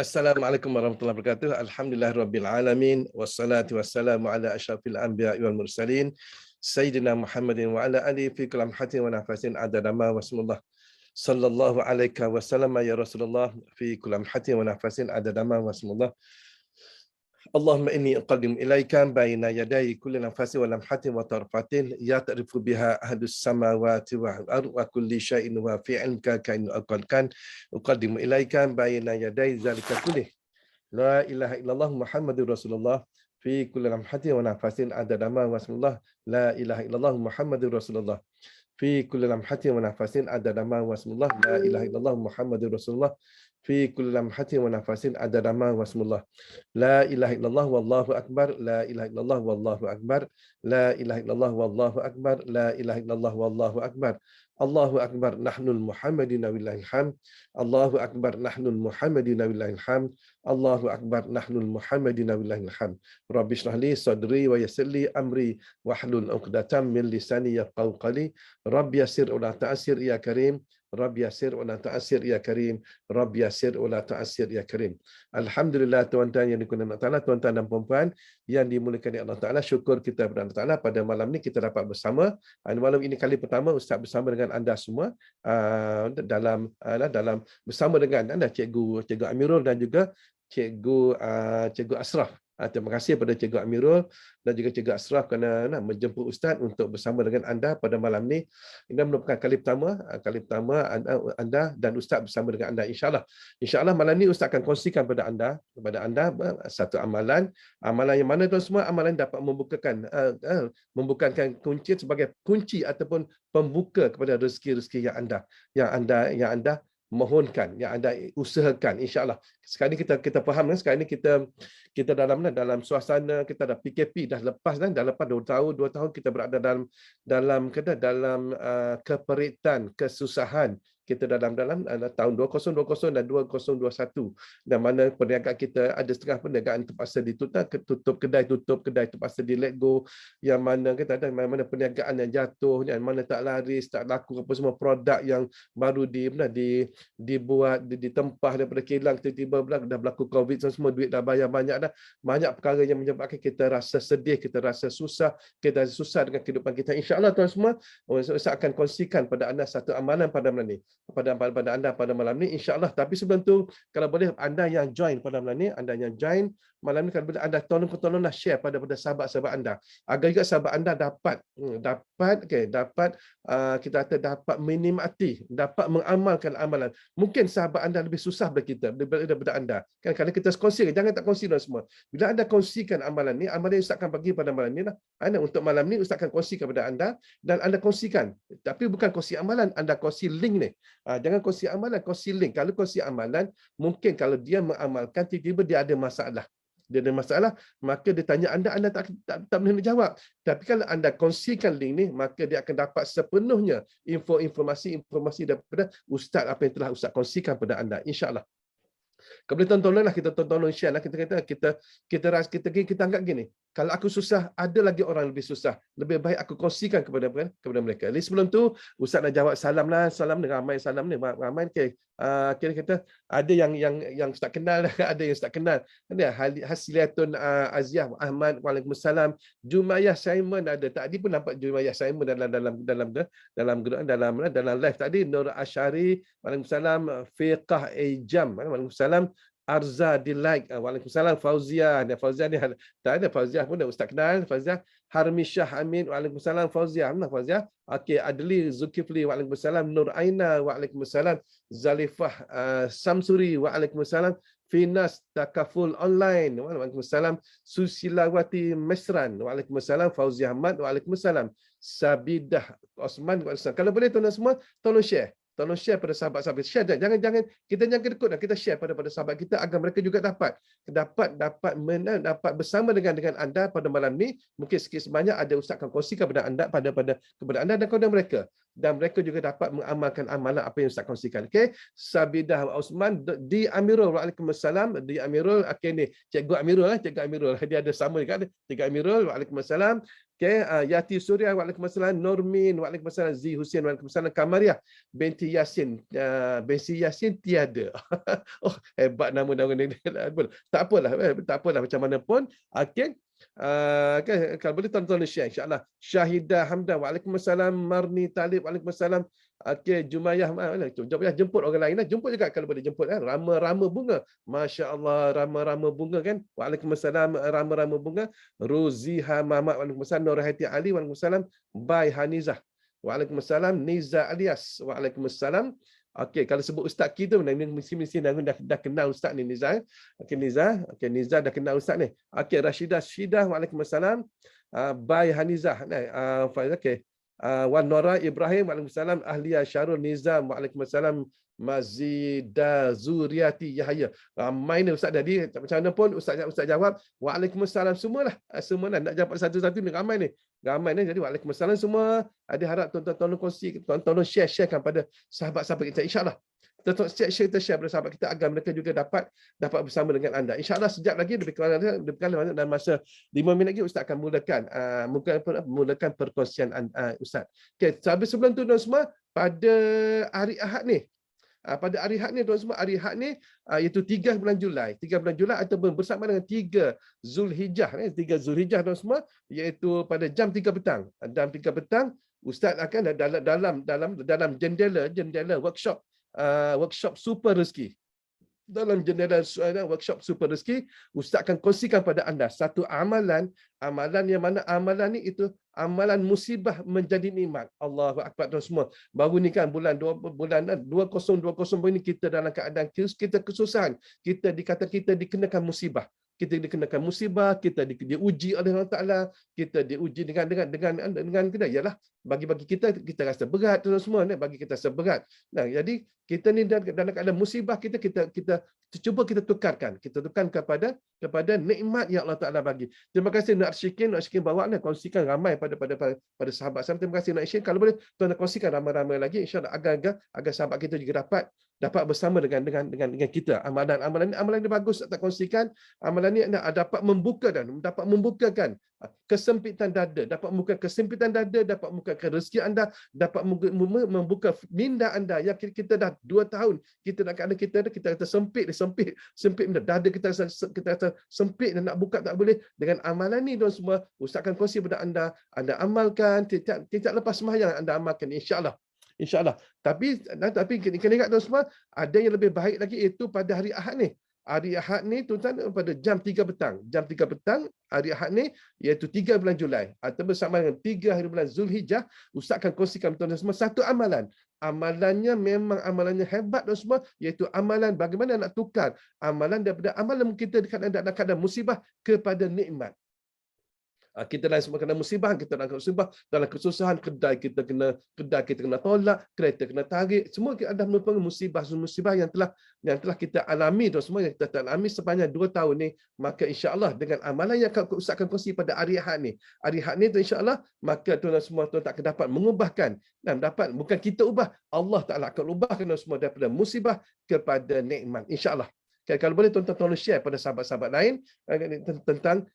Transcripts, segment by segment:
Assalamualaikum warahmatullahi wabarakatuh. Alhamdulillahirabbil alamin wassalatu wassalamu ala asyrafil anbiya'i wal mursalin sayyidina Muhammadin wa ala alihi fi kulli lamhatin wa nafasin adada ma wasmullah. Sallallahu alaika wasallam ya Rasulullah fi kulli lamhatin wa nafasin adada ma wasmullah. Allahumma inni uqaddim ilaika baina yaday kulli nafasin wa lamhatin wa tarfatin ya ta'rifu biha ahlus samawati wal ardh wa kulli syai'in wa fi 'ilmika kain aqalkan uqaddimu ilaika baina yaday zalika kulli la ilaha illallah Muhammadur Rasulullah fi kulli lamhatin wa nafasin adada ma wasmullah. La ilaha illallah Muhammadur Rasulullah fi kulli lamhatin wa nafasin adada ma wasmullah. La ilaha illallah Muhammadur Rasulullah fi kulli lamhatin wa nafasin adada ma wasmullah. La ilaha illallah wallahu akbar. La ilaha illallah wallahu akbar. La ilaha illallah wallahu akbar. La ilaha illallah wallahu akbar. Allahu akbar nahnul Muhammadina willahil hamd. Allahu akbar nahnul Muhammadina willahil hamd. Allahu akbar nahnul Muhammadina willahil hamd. Rabbi shrah li sadri wa yassir li amri wahlul 'uqdatam min lisani yafqahu qawli. Rabbi yassir wa la ta'sir ya karim. Rabbi yassir wa la ta'sir ya karim. Rabbi yassir wa la ta'sir ya karim. Alhamdulillah tuan-tuan yang dikurniakan Allah Taala, tuan-tuan dan puan-puan yang dimuliakan Allah Taala, syukur kita kepada Allah Taala pada malam ni kita dapat bersama. Malam ini kali pertama Ustaz bersama dengan anda semua dalam bersama dengan anda Cikgu Amirul dan juga Cikgu Asraf. Terima kasih kepada Cikgu Amirul dan juga Cikgu Asraf kerana menjemput Ustaz untuk bersama dengan anda pada malam ni. Ini merupakan kali pertama anda dan Ustaz bersama dengan anda, insya-Allah. Insya-Allah malam ni Ustaz akan kongsikan kepada anda satu amalan yang mana tuan semua amalan dapat membukakan kunci sebagai kunci ataupun pembuka kepada rezeki-rezeki yang anda mohonkan, yang anda usahakan, insya-Allah. Sekarang ni kita faham kan, sekarang ni kita dalam suasana kita dah PKP dah lepas 2 tahun kita berada dalam keperitan, kesusahan. Kita dalam tahun 2020 dan 2021, dan mana perniagaan kita ada setengah perniagaan terpaksa tutup kedai terpaksa di let go, yang mana kita ada mana perniagaan yang jatuh, yang mana tak laris, tak laku apa semua produk yang baru dibuat ditempah daripada kilang, tiba-tiba dah berlaku Covid semua, duit dah bayar banyak perkara yang menyebabkan kita rasa sedih, kita rasa susah, dengan kehidupan kita. Insya-Allah tuan semua, saya akan kongsikan pada anda satu amalan pada malam ni, pada anda pada malam ni, insya-Allah. Tapi sebelum tu, kalau boleh anda yang join pada malam ni, kalau boleh anda tolonglah share pada sahabat-sahabat anda, agar juga sahabat anda dapat menikmati, dapat mengamalkan amalan. Mungkin sahabat anda lebih susah daripada anda. Kan kalau kita kongsi, jangan tak kongsi semua. Bila anda kongsikan amalan yang Ustaz akan bagi pada malam ni untuk malam ni Ustaz akan kongsi kepada anda, dan anda kongsikan. Tapi bukan kongsi amalan, anda kongsi link ni. Jangan kongsi amalan, kongsi link. Kalau kongsi amalan, mungkin kalau dia mengamalkan, tiba-tiba dia ada masalah, maka dia tanya anda tak boleh nak jawab. Tapi kalau anda kongsikan link ni, maka dia akan dapat sepenuhnya informasi daripada Ustaz, apa yang telah Ustaz kongsikan pada anda, insya-Allah. Kalau tolonglah kita share lah, kita anggap gini, kalau aku susah, ada lagi orang lebih susah, lebih baik aku kongsikan kepada mereka. Jadi sebelum tu Ustaz nak jawab salam ni, ramai kita ada yang Ustaz kenal, ada yang Ustaz kenal. Ada Hasiliatun Aziah Ahmad, waalaikumsalam. Jumayah Simon ada, tadi pun nampak Jumayah Simon dalam live tadi. Nur Asyari, waalaikumsalam. Fiqah Ejam, waalaikumsalam. Arza Delight, waalaikumsalam. Fauzia ni tak ada Fauzia pun dah Ustaz kenal. Fauzia Harmisyah Amin, waalaikumsalam. Fauzia okey. Adli Zulkifli, waalaikumsalam. Nur Aina, waalaikumsalam. Zalifah Samsuri, waalaikumsalam. Finas Takaful Online, waalaikumsalam. Susilawati Mesran, waalaikumsalam. Fauzia Ahmad, waalaikumsalam. Sabidah Osman, waalaikumsalam. Kalau boleh tuan-tuan semua, tolong share pada sahabat-sahabat. Share, jangan kita jangan kedekut, kita share pada sahabat kita agar mereka juga dapat bersama dengan anda pada malam ni. Mungkin sikit sebanyak ada Ustaz akan kongsikan kepada anda dan kepada mereka. dan mereka juga dapat mengamalkan amalan apa yang Ustaz kongsikan. Okey, Sabidah Osman di Amirul, Waalaikumsalam. Di Amirul, okey ni Cikgu Amirul, Cikgu Amirul. Dia ada sama juga ada. Cikgu Amirul, Waalaikumsalam. Okey, Yati Surya, Waalaikumsalam. Nurmin, Waalaikumsalam. Zi Husin, Waalaikumsalam. Kamariah binti Yasin, binti Yasin tiada. Oh, hebat nama-nama ni. Tak apalah, tak apalah macam mana pun. Okey. Kalau boleh tuan-tuan share insya-Allah. Syahidah Hamdan, Waalaikumsalam. Marni Talib, Waalaikumsalam. Okey, Jumayah, jemput orang lain lah. Jemput juga kalau boleh jemput kan. Rama-rama bunga. Masya-Allah, rama-rama bunga kan. Waalaikumsalam, rama-rama bunga. Ruziha Mamat, Waalaikumsalam. Nurhayati Ali, Waalaikumsalam. Bai Hanizah. Waalaikumsalam. Niza Alias. Waalaikumsalam. Okey, kalau sebut ustaz kita mesti dah kenal ustaz ni Niza. Okey Niza, Niza dah kenal ustaz ni. Okey Rashidah Syidah, Waalaikumsalam. Bai Hanizah. Okey. Wan Nora Ibrahim, Waalaikumsalam. Ahliya Syarul Nizam, Waalaikumsalam. Mazida Zuriati Yahya. Ramai ni ustaz tadi, macam mana pun ustaz jawab Waalaikumsalam semualah. Semualah nak jawab satu-satu ni ramai ni. Ramai ni, jadi Waalaikumsalam semua. Ada harap tuan-tuan tolong kongsi, tuan-tuan sharekan pada sahabat-sahabat kita insya-Allah. Tuan-tuan share pada sahabat kita agar mereka juga dapat bersama dengan anda. Insya-Allah sekejap lagi lebih kurang dalam masa 5 minit lagi ustaz akan mulakan perkongsian ustaz. Okey, sebelum tu tuan semua, pada hari Ahad ni pada hari Ahad ni tuan semua, hari Ahad ni iaitu 3 bulan Julai ataupun bersama dengan 3 Zulhijjah 3 Zulhijjah tuan semua, iaitu pada jam 3 petang. Jam 3 petang ustaz akan dalam jendela workshop super rezeki. Dalam jendela workshop super rezeki, ustaz akan kongsikan pada anda satu amalan yang mana amalan ni itu amalan musibah menjadi nikmat. Allahu akbar tuan semua. Baru ni kan bulan 2020 ini kita dalam keadaan kita kesusahan. Kita dikenakan musibah. Kita dikenakan musibah, kita diuji oleh Allah Taala, kita diuji dengan kita ialah bagi kita rasa berat tuan semua, bagi kita rasa berat. Nah, jadi kita ni dalam keadaan musibah kita cuba kita tukarkan kepada nikmat yang Allah Taala bagi. Terima kasih Nak Syikin bawa kongsikan ramai pada sahabat saya. Terima kasih Nak Syikin. Kalau boleh tuan kongsikan ramai-ramai lagi insya-Allah agar sahabat kita juga dapat bersama dengan kita. Amalan ni bagus tak kongsikan. Amalan ni dapat membukakan kesempitan dada, dapat membuka rezeki anda, dapat membuka minda anda. Ya kita dah 2 tahun kita nak ada kita rasa sempit minda, dada kita rasa sempit dan nak buka tak boleh. Dengan amalan ni tuan semua, ustaz akan kongsi kepada anda amalkan, tidak lepas sembahyang anda amalkan insya-Allah. Tapi kena ingat tuan semua, ada yang lebih baik lagi, iaitu pada hari Ahad ni. Hari Ahad ni tuan-tuan pada jam 3 petang. Jam 3 petang hari Ahad ni iaitu 3 bulan Julai atau bersama dengan 3 hari bulan Zulhijjah, ustaz akan kongsikan tuan-tuan semua satu amalan. Amalannya memang amalannya hebat tuan semua, iaitu amalan bagaimana nak tukar amalan daripada amalan kita dalam keadaan musibah kepada nikmat. Kita dalam semua kena musibah, dalam kesusahan, kedai kita kena tolak, kereta kena tarik, semua kita ada merupakan musibah yang telah kita alami tu semua, yang kita alami sepanjang 2 tahun ni. Maka insya-Allah dengan amalan yang Ustaz akan kongsi pada hari Ahad ni tu insya-Allah, maka tuan-tuan semua tak akan dapat mengubahkan dan dapat bukan kita ubah, Allah Taala akan ubahkan semua daripada musibah kepada nikmat insya-Allah. Kalau boleh tuan-tuan tolong share pada sahabat-sahabat lain tentang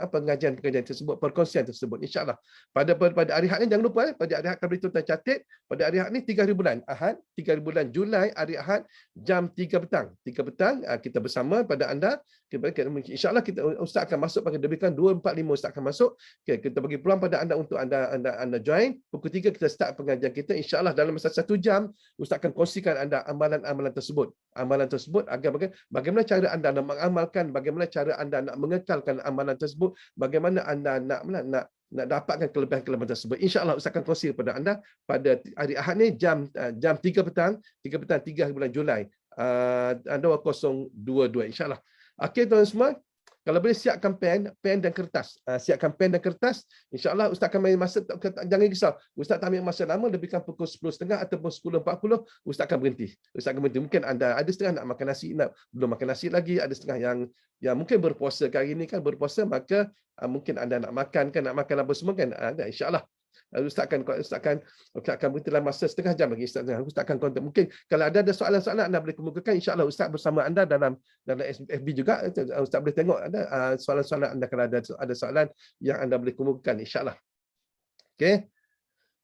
pengajian tersebut, perkongsian tersebut insya-Allah. Pada hari Ahad ni jangan lupa pada hari Ahad kalau tuan-tuan catat, pada hari Ahad ni 3 hari bulan Ahad, 3 hari bulan Julai, hari Ahad jam 3 petang. 3 petang kita bersama pada anda. Insya-Allah ustaz akan masuk pada lebih kurang 2:45 ustaz akan masuk. Kita bagi peluang pada anda untuk anda join. Pukul 3 kita start pengajian kita. Insya-Allah dalam masa 1 jam ustaz akan kongsikan anda amalan-amalan tersebut. Amalan tersebut agar bagaimana cara anda nak mengamalkan, bagaimana cara anda nak mengekalkan amalan tersebut, bagaimana anda nak dapatkan kelebihan-kelebihan tersebut. InsyaAllah Ustaz akan kongsi kepada anda pada hari Ahad ni jam 3 petang, 3 bulan Julai 2022 insyaAllah. Okey tuan semua, kalau boleh siapkan pen dan kertas. Siapkan pen dan kertas. InsyaAllah Ustaz akan main masa, jangan risau. Ustaz tak ambil masa lama, lebihkan pukul 10.30 ataupun 10.40, Ustaz akan berhenti. Mungkin anda ada setengah nak makan nasi, belum makan nasi lagi, ada setengah yang mungkin berpuasa kali ini kan, berpuasa, maka mungkin anda nak makan apa semua kan. InsyaAllah. Ustaz akan beri dalam masa setengah jam lagi. Ustaz akan kontak. Mungkin kalau ada soalan-soalan anda boleh kemukakan, insya-Allah Ustaz bersama anda dalam FB juga. Ustaz boleh tengok ada soalan-soalan anda, kalau ada soalan yang anda boleh kemukakan, insya-Allah. Okey.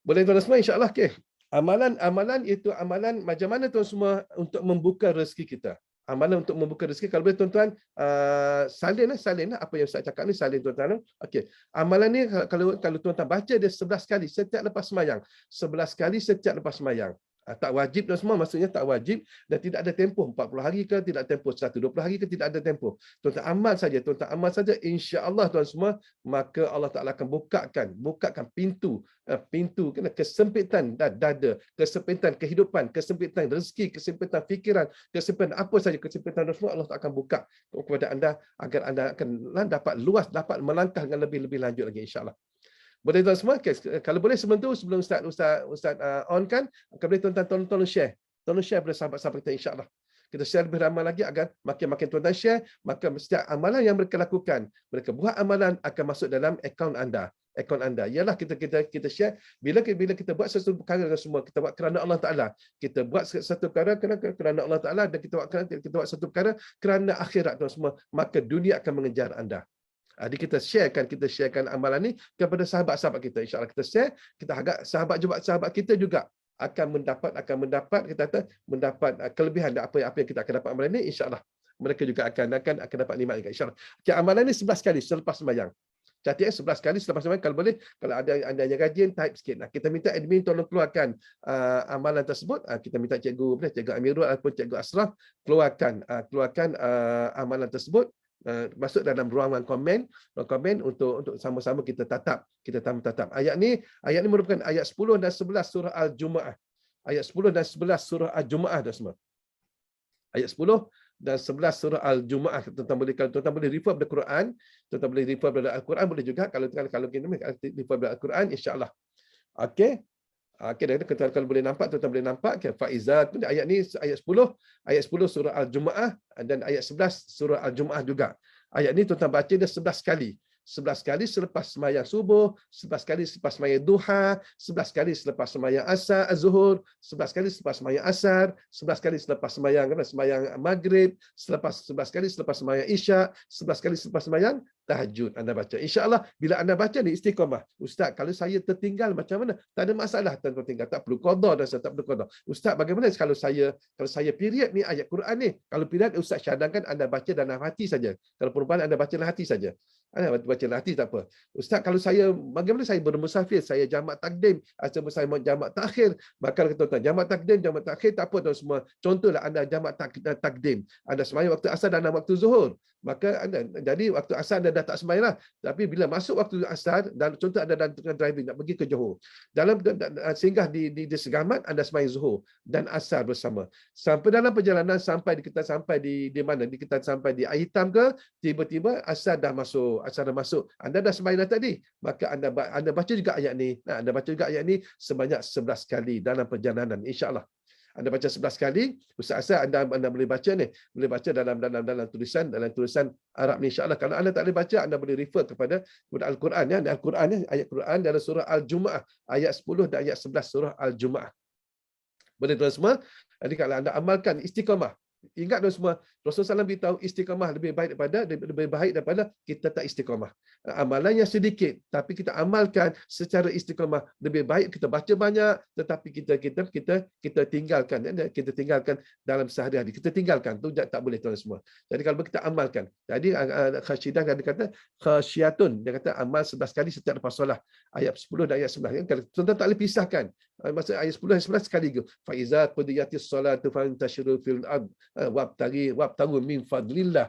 Boleh tuan semua, insya-Allah. Okey. Amalan itu amalan macam mana tuan semua untuk membuka rezeki kita. Amalan untuk membuka rezeki, kalau boleh tuan-tuan salin apa yang Ustaz cakap ni, salin tuan-tuan. Okey. Amalan ni kalau tuan-tuan baca dia 11 kali setiap lepas sembahyang. 11 kali setiap lepas sembahyang. Tak wajib dan semua, maksudnya tak wajib dan tidak ada tempoh 40 hari ke, tidak tempoh 120 hari ke, tidak ada tempoh. Tuan-tuan amal saja, insya-Allah tuan semua, maka Allah Taala akan bukakan pintu kena kesempitan dada, kesempitan kehidupan, kesempitan rezeki, kesempitan fikiran, kesempitan apa saja, kesempitan semua Allah akan buka kepada anda agar anda akan dapat luas, dapat melangkah dengan lebih lanjut lagi, insya-Allah. Boleh tuan semua? Kalau boleh sebelum Ustaz on kan, kalau boleh tuan-tuan tolong share. Tolong share kepada sahabat-sahabat kita, insya-Allah. Kita share lebih ramai lagi agar makin tuan-tuan share, maka setiap amalan yang mereka lakukan, mereka buat amalan akan masuk dalam akaun anda. Ialah kita share bila kita buat sesuatu perkara semua, kita buat kerana Allah Taala. Kita buat satu perkara kerana Allah Taala, dan kita buat satu perkara kerana akhirat tuan semua, maka dunia akan mengejar anda. Jadi kita sharekan amalan ni kepada sahabat-sahabat kita, insya-Allah kita share, kita harap sahabat kita juga akan mendapat kelebihan apa yang kita akan dapat amalan ni, insya-Allah. Mereka juga akan dapat nikmat juga, insya-Allah. Okay, amalan ni 11 kali selepas sembahyang. Catat 11 kali selepas sembahyang, kalau boleh, kalau ada yang rajin type sikit. Kita minta admin tolong keluarkan amalan tersebut. Kita minta Cikgu Amirul ataupun Cikgu Asraf keluarkan amalan tersebut. Masuk dalam ruangan komen untuk sama-sama kita tatap. Ayat ni merupakan ayat 10 dan 11 surah Al-Jumuah. Ayat 10 dan 11 surah Al-Jumuah dah semua. Ayat 10 dan 11 surah Al-Jumuah. Tuan-tuan boleh refer pada Quran, tuan-tuan boleh refer pada Al-Quran boleh juga, kalau kita refer pada Al-Quran, insya-Allah. Okey. Kalau boleh nampak, tuan-tuan boleh nampak. Faizat, ayat ni ayat 10 surah Al-Jumuah dan ayat 11 surah Al-Jumuah juga. Ayat ni tuan-tuan baca dia 11 kali. 11 kali selepas sembahyang subuh, 11 kali selepas sembahyang duha, 11 kali selepas sembahyang asar, zuhur, 11 kali selepas sembahyang asar, 11 kali selepas sembahyang maghrib, 11 kali selepas sembahyang isyak, 11 kali selepas sembahyang tahajud anda baca. Insya-Allah bila anda baca ni istiqamah. Ustaz, kalau saya tertinggal macam mana? Tak ada masalah tanpa tinggal, tak perlu qada dan tak perlu qada. Ustaz, bagaimana kalau saya period ni ayat Quran ni? Kalau period Ustaz cadangkan anda baca dalam hati saja. Kalau perempuan anda baca dalam hati saja. Anda baca dalam hati tak apa. Ustaz, kalau bagaimana saya bermusafir, saya jamak takdim, atau saya jamak takhir, maka tuan-tuan jamak takdim, jamak takhir tak apa tuan semua. Contohlah anda jamak takdim. Anda sembahyang waktu asar dan waktu zuhur. Maka anda jadi waktu asar anda dah tak sembahyang lah. Tapi bila masuk waktu asar, dan contoh anda dalam driving nak pergi ke Johor, singgah di Segamat, anda sembahyang zuhur dan asar bersama. Sampai dalam perjalanan sampai di mana? Kita sampai di Air Hitam ke, tiba-tiba asar dah masuk. Anda dah sembahyang tadi, maka anda baca juga ayat ni. Anda baca juga ayat ni sebanyak 11 kali dalam perjalanan, insya-Allah. Anda baca 11 kali, Ustaz Asad anda boleh baca ni, boleh baca dalam tulisan Arab ni, insya-Allah. Kalau anda tak boleh baca, anda boleh refer kepada Al-Quran ya. Al-Quran ni, ayat Quran dalam surah Al-Jumuah ayat 10 dan ayat 11 surah Al-Jumuah. Boleh tuan semua? Jadi kalau anda amalkan istiqamah, ingat tuan semua, Rasulullah SAW beritahu istiqamah lebih baik daripada kita tak istiqamah. Amalan yang sedikit tapi kita amalkan secara istiqamah, lebih baik kita baca banyak tetapi kita tinggalkan dalam sehari-hari. Kita tinggalkan tu tak boleh tuan semua. Jadi kalau kita amalkan. Jadi Khasyidah dia kata khasyatun, dia kata amal 11 kali setiap lepas solat. Ayat 10 dan ayat 11. Kalau tuan-tuan tak boleh pisahkan. Maksud ayat 10 dan 11 sekali ke. Fa iza qudiyatis salatu fantashiru fil ard wabtagu min fadlillah.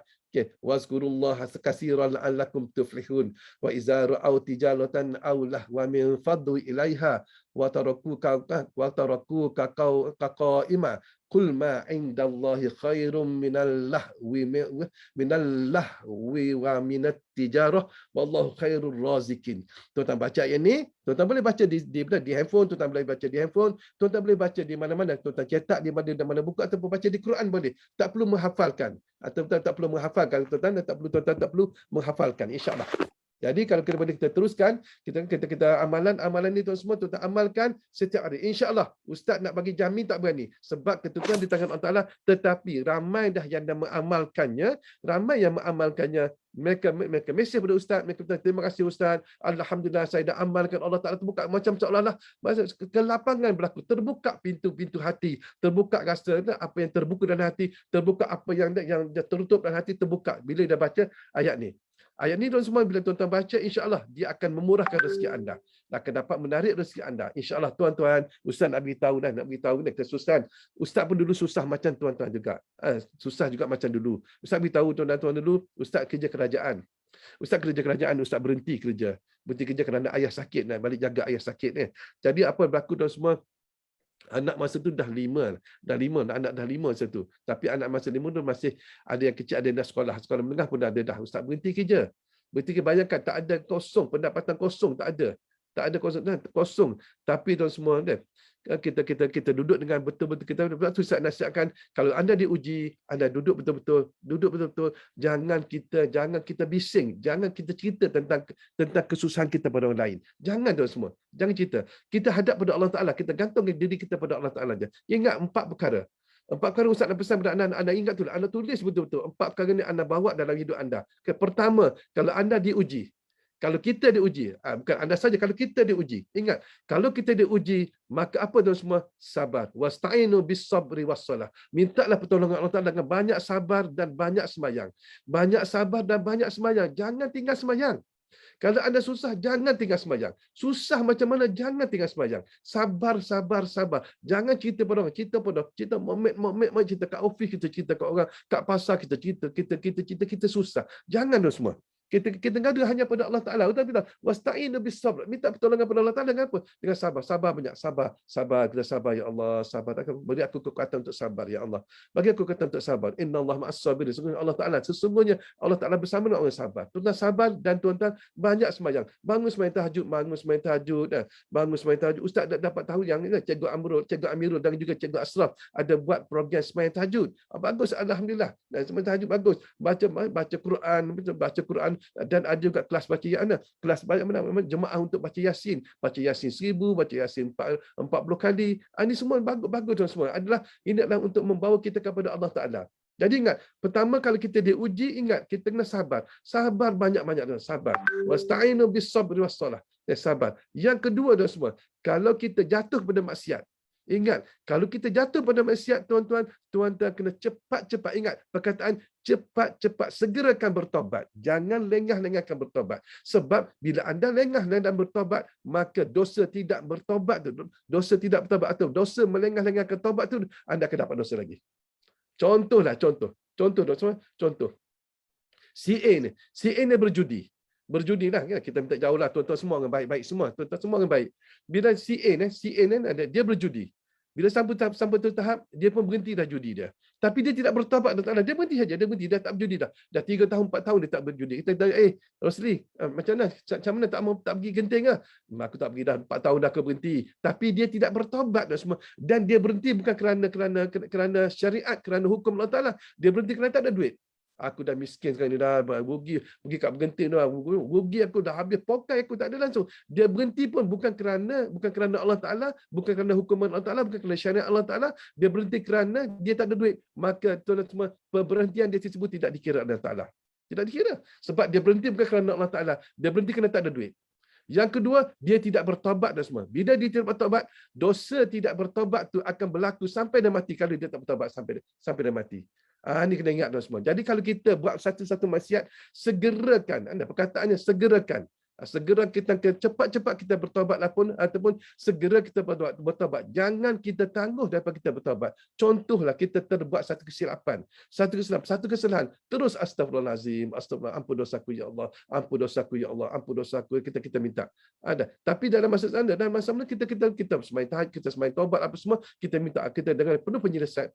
Wazkurullaha katsiran la'allakum tuflihun. Wa idza ra'aw tijaratan aw lahwa min faddu ilaiha wa tarakuka qa'ima qul ma 'indallahi khairum minal lahwi wa minat tijarah wallahu khairur razikin. Tuan-tuan baca ayat ni, tuan-tuan boleh baca di handphone, tuan-tuan boleh baca di handphone, tuan-tuan boleh baca di mana-mana, tuan-tuan cetak di mana buku ataupun baca di Quran boleh. Tak perlu menghafalkan atau tak perlu menghafalkan, tuan-tuan tak perlu menghafalkan, insya-Allah. Jadi kalau kita teruskan, kita amalan ni tuan semua tuan amalkan setiap hari. InsyaAllah, Ustaz nak bagi jamin tak berani. Sebab ketentuan di tangan Allah Ta'ala, tetapi ramai dah yang dah mengamalkannya, mereka mesej pada Ustaz, mereka kata, terima kasih Ustaz, Alhamdulillah saya dah amalkan, Allah Ta'ala terbuka macam seolah-olah kelapangan berlaku, terbuka pintu-pintu hati, terbuka rasa apa yang terbuka dalam hati, terbuka apa yang tertutup dalam hati, terbuka bila dah baca ayat ni. Ayat ni tuan semua, bila tuan-tuan baca, insya-Allah dia akan memurahkan rezeki anda, akan dapat menarik rezeki anda. Insya-Allah tuan-tuan, Ustaz nak beritahu kesusahan. Ustaz pun dulu susah macam tuan-tuan juga. Susah juga macam dulu. Ustaz beritahu tuan-tuan dulu, Ustaz kerja kerajaan. Ustaz kerja kerajaan, Ustaz berhenti kerja. Berhenti kerja kerana ayah sakit, nak balik jaga ayah sakit ni. Jadi apa yang berlaku tuan semua, anak masa tu dah lima, anak dah lima masa tu. Tapi anak masa lima tu masih ada yang kecil, ada yang dah sekolah menengah pun dah ada dah. Ustaz berhenti kerja. Bayangkan tak ada kosong, pendapatan kosong tak ada. Tak ada kosong. Tapi tuan semua kita duduk dengan betul-betul kita Ustaz nasihatkan, kalau anda diuji, anda duduk betul-betul, jangan kita bising, jangan kita cerita tentang kesusahan kita pada orang lain. Jangan tuan semua, jangan cerita. Kita hadap pada Allah Taala, kita gantungkan diri kita pada Allah Taala aja. Ingat 4 perkara. 4 perkara Ustaz nak pesan pada anda ingat tu, anda tulis betul-betul. 4 perkara ni anda bawa dalam hidup anda. Pertama, kalau anda diuji, kalau kita diuji, bukan anda saja, kalau kita diuji, ingat, kalau kita diuji, maka apa tuan semua? Sabar. Wasta'inu bis-sabri was-salah. Mintalah pertolongan Allah Taala dengan banyak sabar dan banyak sembahyang. Banyak sabar dan banyak sembahyang. Jangan tinggal sembahyang. Kalau anda susah, jangan tinggal sembahyang. Susah macam mana, jangan tinggal sembahyang. Sabar. Jangan cerita pada orang. Cerita momet, cerita kat office, kita cerita kat orang, kat pasar, kita susah. Jangan tu semua. Kita ngadu hanya pada Allah Taala. Tapi wasta'inu bis-sabr. Minta pertolongan pada Allah Taala dengan apa? Dengan sabar. Sabar banyak. Sabar. Kita sabar ya Allah. Sabar. Beri aku kekuatan untuk sabar ya Allah. Bagi aku kekuatan untuk sabar. Innallaha ma'as-sabirin. Sesungguhnya Allah Taala bersama dengan orang sabar. Tuan-tuan sabar dan tuan-tuan banyak sembahyang. Bangun sembahyang tahajud. Bangun sembahyang tahajud. Ustaz dapat tahu yang Cikgu Amirul dan juga Cikgu Asraf ada buat program sembahyang tahajud. Bagus, alhamdulillah. Dan sembahyang tahajud bagus. Baca Quran dan ada juga kelas baca kelas jemaah untuk baca Yasin 1000, baca Yasin 40 kali. Ini semua bagus semua. Ini adalah untuk membawa kita kepada Allah Taala. Jadi ingat, pertama kalau kita diuji, ingat kita kena sabar. Sabar banyak-banyak, sabar. Wasta'inu bis-sabri was-salah. Sabar. Yang kedua semua, kalau kita jatuh pada maksiat, ingat, kalau kita jatuh pada maksiat, tuan-tuan kena cepat-cepat. Ingat, perkataan cepat-cepat, segerakan bertobat. Jangan lengah-lengahkan bertobat. Sebab bila anda lengah-lengah bertobat, maka dosa tidak bertobat atau dosa melengah-lengahkan tobat tu, anda akan dapat dosa lagi. Contoh. Si A ni berjudi lah, kita minta jauh lah, tuan-tuan semua orang baik-baik semua, tuan-tuan semua orang baik. Bila si A ni dia berjudi. Bila sampai tahap dia pun berhenti dah judi dia. Tapi dia tidak bertaubat kepada Allah. Dia berhenti saja, dia tak berjudi dah. Dah 3 tahun 4 tahun dia tak berjudi. Kita tanya, Rosli, macam mana tak pergi genting ah? Aku tak pergi dah 4 tahun dah, aku berhenti. Tapi dia tidak bertaubat dah semua. Dan dia berhenti bukan kerana syariat, kerana hukum Allah Taala. Dia berhenti kerana tak ada duit. Aku dah miskin sekarang ni, dah rugi pergi kat bergenting dah, rugi aku dah habis pokai, aku tak ada langsung. Dia berhenti pun bukan kerana Allah Taala, bukan kerana hukuman Allah Taala, bukan kerana syariat Allah Taala. Dia berhenti kerana dia tak ada duit. Maka tuan-tuan semua, perberhentian dia tersebut tidak dikira Allah Taala. Tidak dikira. Sebab dia berhenti bukan kerana Allah Taala, dia berhenti kerana tak ada duit. Yang kedua, dia tidak bertaubat dah semua. Bila dia tidak bertaubat, dosa tidak bertaubat tu akan berlaku sampai dia mati. Kalau dia tak bertaubat sampai dia mati. Ini kena ingat semua. Jadi kalau kita buat satu-satu maksiat, segerakan. Perkataannya segerakan. Segera kita cepat-cepat kita bertaubat ataupun segera kita bertaubat. Jangan kita tangguh daripada kita bertaubat. Contohlah kita terbuat satu kesilapan, satu kesalahan, terus astagfirullahalazim, astagfirullah, ampun dosaku ya Allah, ampun dosaku ya Allah, ampun dosaku, kita minta. Ada. Tapi dalam masa kita semai tahajud, kita semai taubat apa semua, kita minta, kita dengan penuh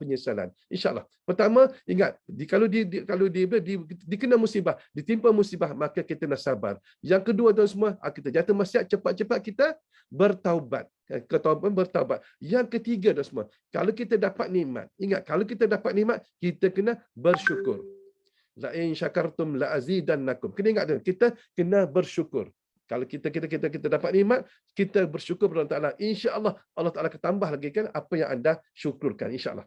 penyesalan. Insya-Allah. Pertama, ingat, kalau dikena musibah, ditimpa musibah, maka kita nak sabar. Yang kedua tuan semua, kita jatuh maksiat, cepat-cepat kita bertaubat. Bertaubat. Yang ketiga tuan semua, kalau kita dapat nikmat, ingat, kalau kita dapat nikmat, kita kena bersyukur. La in syakartum la azidannakum. Kena ingat dia, kita kena bersyukur. Kalau kita dapat nikmat, kita bersyukur kepada Allah Taala. Insya-Allah Allah Taala akan tambah lagi kan apa yang anda syukurkan, insya-Allah.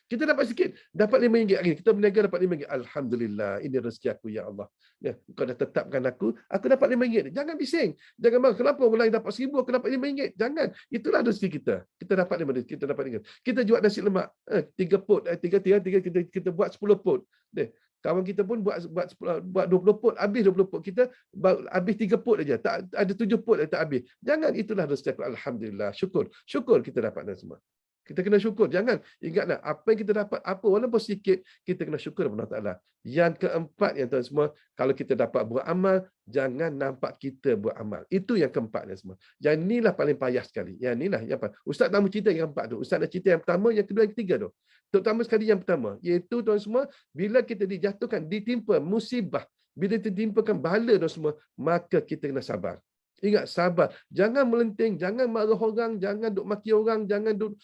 Kita dapat sikit, dapat RM5 lagi. Kita berniaga dapat RM5. Alhamdulillah, ini rezeki aku ya Allah. Ya, kau dah tetapkan aku dapat RM5. Jangan bising. Jangan bang, kenapa orang lain dapat RM1,000, aku dapat RM5? Jangan. Itulah rezeki kita. Kita dapat RM5, kita dapat RM5. Kita jual nasi lemak 3 pot, 3 kita buat 10 pot. Kawan kita pun buat 20 pot, habis 20 pot. Kita habis 3 pot aja. Tak ada 7 pot tak habis. Jangan, itulah rezeki aku. Alhamdulillah. Syukur kita dapat semua. Kita kena syukur. Jangan ingatlah apa yang kita dapat, apa walaupun sikit, kita kena syukur kepada Allah Taala. Yang keempat yang tuan semua, kalau kita dapat buat amal, jangan nampak kita buat amal. Itu yang keempat yang semua. Yang inilah paling payah sekali. Yang inilah yang apa? Ustaz nak cerita yang keempat tu. Ustaz nak cerita yang pertama, yang kedua, yang ketiga tu. Terutama sekali yang pertama, iaitu tuan semua, bila kita dijatuhkan, ditimpa musibah, bila ditimpakan bala tuan semua, maka kita kena sabar. Ingat, sabar. Jangan melenting, jangan marah orang, jangan duk maki orang, jangan duk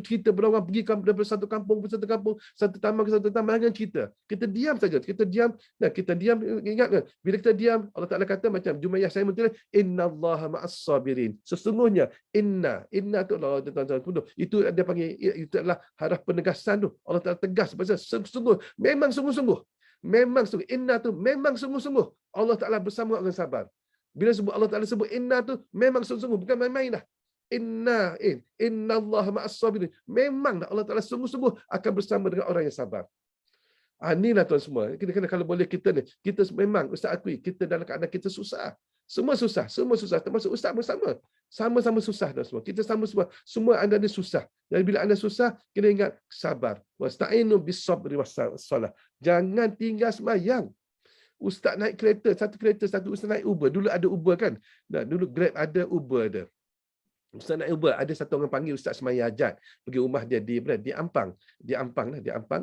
cerita pada orang pergi daripada satu kampung ke satu kampung, satu taman ke satu taman, jangan cerita. Kita diam saja. Kita diam. Nah, kita diam, ingat ke? Bila kita diam, Allah Taala kata macam Jumayyah saya mentulis, innallaha ma'as sabirin. Sesungguhnya inna tu Allah tuan-tuan. Itu dia panggil, itu adalah haraf penegasan tu. Allah Taala tegas pasal sungguh-sungguh, memang sungguh-sungguh. Memang sungguh, inna tu memang sungguh-sungguh. Allah Ta'ala bersama orang sabar. Bila sebut Allah Ta'ala sebut inna tu memang sungguh-sungguh, bukan main-main dah. Inna Allah ma'as sabirin. Memang dah Allah Ta'ala sungguh-sungguh akan bersama dengan orang yang sabar. Inilah tuan semua. Kita kalau boleh kita memang Ustaz akui kita dalam keadaan kita susah. Semua susah, termasuk Ustaz pun sama. Sama-sama susah dah semua. Kita semua anda ni susah. Dan bila anda susah, kena ingat sabar. Wasta'inu bis-sabri was-salah. Jangan tinggal sembahyang. Ustaz naik kereta, satu Ustaz naik Uber. Dulu ada Uber kan? Nah, dulu Grab ada, Uber ada. Ustaz naik Uber, ada satu orang panggil Ustaz semaya hajat. Pergi rumah dia di Ampang. Di Ampang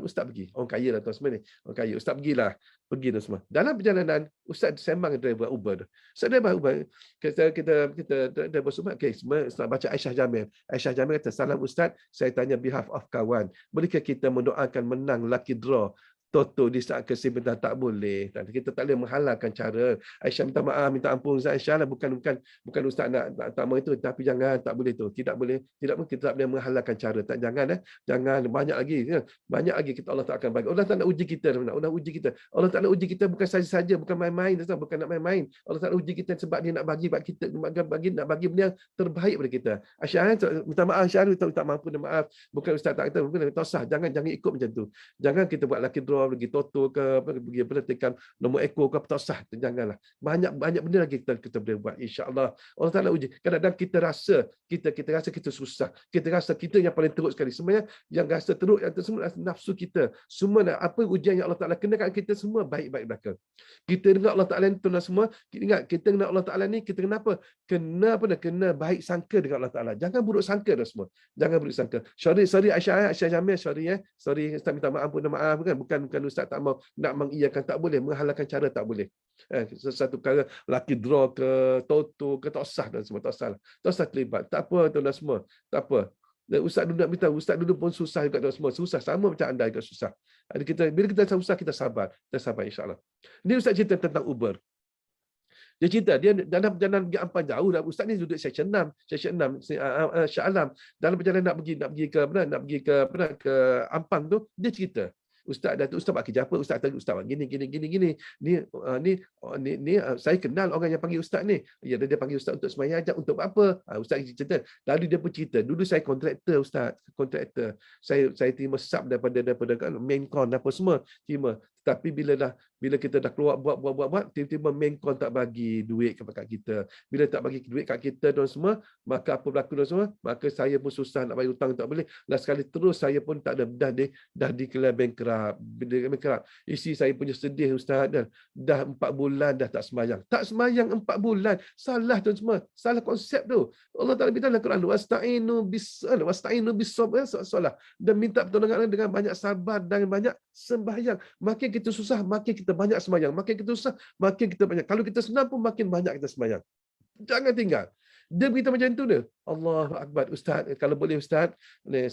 Ustaz pergi. Orang kaya lah tuan semua ni. Orang kaya. Ustaz pergilah. Pergi tu semua. Dalam perjalanan, Ustaz sembang driver Uber tu. Ustaz driver Uber. Kita driver semua. Okay, semua Ustaz baca Aisyah Jamil. Aisyah Jamil kata, salam Ustaz, saya tanya behalf of kawan. Bolehkah kita mendoakan menang lucky draw Toto di saat kesempatan? Tak boleh. Kita tak boleh menghalalkan cara. Aisyah minta maaf, minta ampun Ustaz Aisyah lah. Bukan Ustaz nak tak mau itu, tapi jangan, tak boleh tu. Tidak boleh kita tak boleh menghalalkan cara. Jangan banyak lagi. Banyak lagi Allah tak akan bagi. Allah tak nak uji kita. Allah uji kita. Allah tak nak uji kita bukan saja-saja, bukan main-main, bukan nak main-main. Allah tak nak uji kita sebab dia nak bagi kita, nak bagi benda yang terbaik pada kita. Aisyah minta maaf, Aisyah minta maaf, maaf. Bukan Ustaz tak kata, bukan tak usah. Jangan ikut macam tu. Jangan kita buat lucky draw pergi toto ke pergi tekan nombor ekor ke, tak usah. Janganlah. Banyak benda lagi kita boleh buat, insya-Allah. Allah Taala uji. Kadang-kadang kita rasa kita susah. Kita rasa kita yang paling teruk sekali. Sebenarnya yang rasa teruk yang tersebut nafsu kita. Semua apa ujian yang Allah Taala kenakan kita semua baik-baik belaka. Kita dengar Allah Taala ni tuan semua, ingat kita dengar Allah Taala ni, kita kenapa? Kena baik sangka dengan Allah Taala. Jangan buruk sangka dah semua. Jangan buruk sangka. Sorry Aisyah Jamil, sorry Ustaz minta maaf kan. Bukan Ustaz tak mau nak mengiyakan, tak boleh, menghalalkan cara tak boleh. Sesuatu perkara lucky draw ke toto ke tak sah dan semua, tak sah terlibat. Tak apa tuan-tuan semua, tak apa. Dan Ustaz dulu nak beritahu, Ustaz dulu pun susah juga tuan semua, susah sama macam anda juga susah. Bila kita susah, kita sabar insya-Allah. Ini Ustaz cerita tentang Uber. Dia cerita, dia dalam perjalanan pergi Ampang jauh dah. Ustaz ni duduk section 6 Shah Alam. Dalam perjalanan nak pergi ke Ampang tu, dia cerita. Ustaz buat kerja apa? Ustaz buat gini. Ni saya kenal orang yang panggil Ustaz ni. Ya, dia panggil Ustaz untuk sembahyang hajat, untuk apa? Ustaz cerita. Lalu dia pun cerita, dulu saya kontraktor Ustaz, Saya terima sub daripada main con apa semua, terima. Tapi bila kita dah keluar buat, tiba-tiba main con tak bagi duit kepada kita. Bila tak bagi duit kat kita dan semua, maka apa berlaku dan semua? Maka saya pun susah nak bayar hutang, tak boleh. Last sekali terus saya pun tak ada, dah declare bankrupt. Isi saya punya sedih Ustaz, dah 4 bulan dah tak sembahyang. Tak sembahyang 4 bulan. Salah tuan semua. Salah konsep tu. Allah Taala beritahu dalam Quran, wasta'inu bis-sabr salah. Dan minta pertolongan dengan banyak sabar dan banyak sembahyang. Makin kita susah, makin kita banyak sembahyang. Makin kita susah, makin kita banyak. Kalau kita senang pun makin banyak kita sembahyang. Jangan tinggal. Dia beritahu macam tu dia. Allahu Akbar. Ustaz, kalau boleh Ustaz,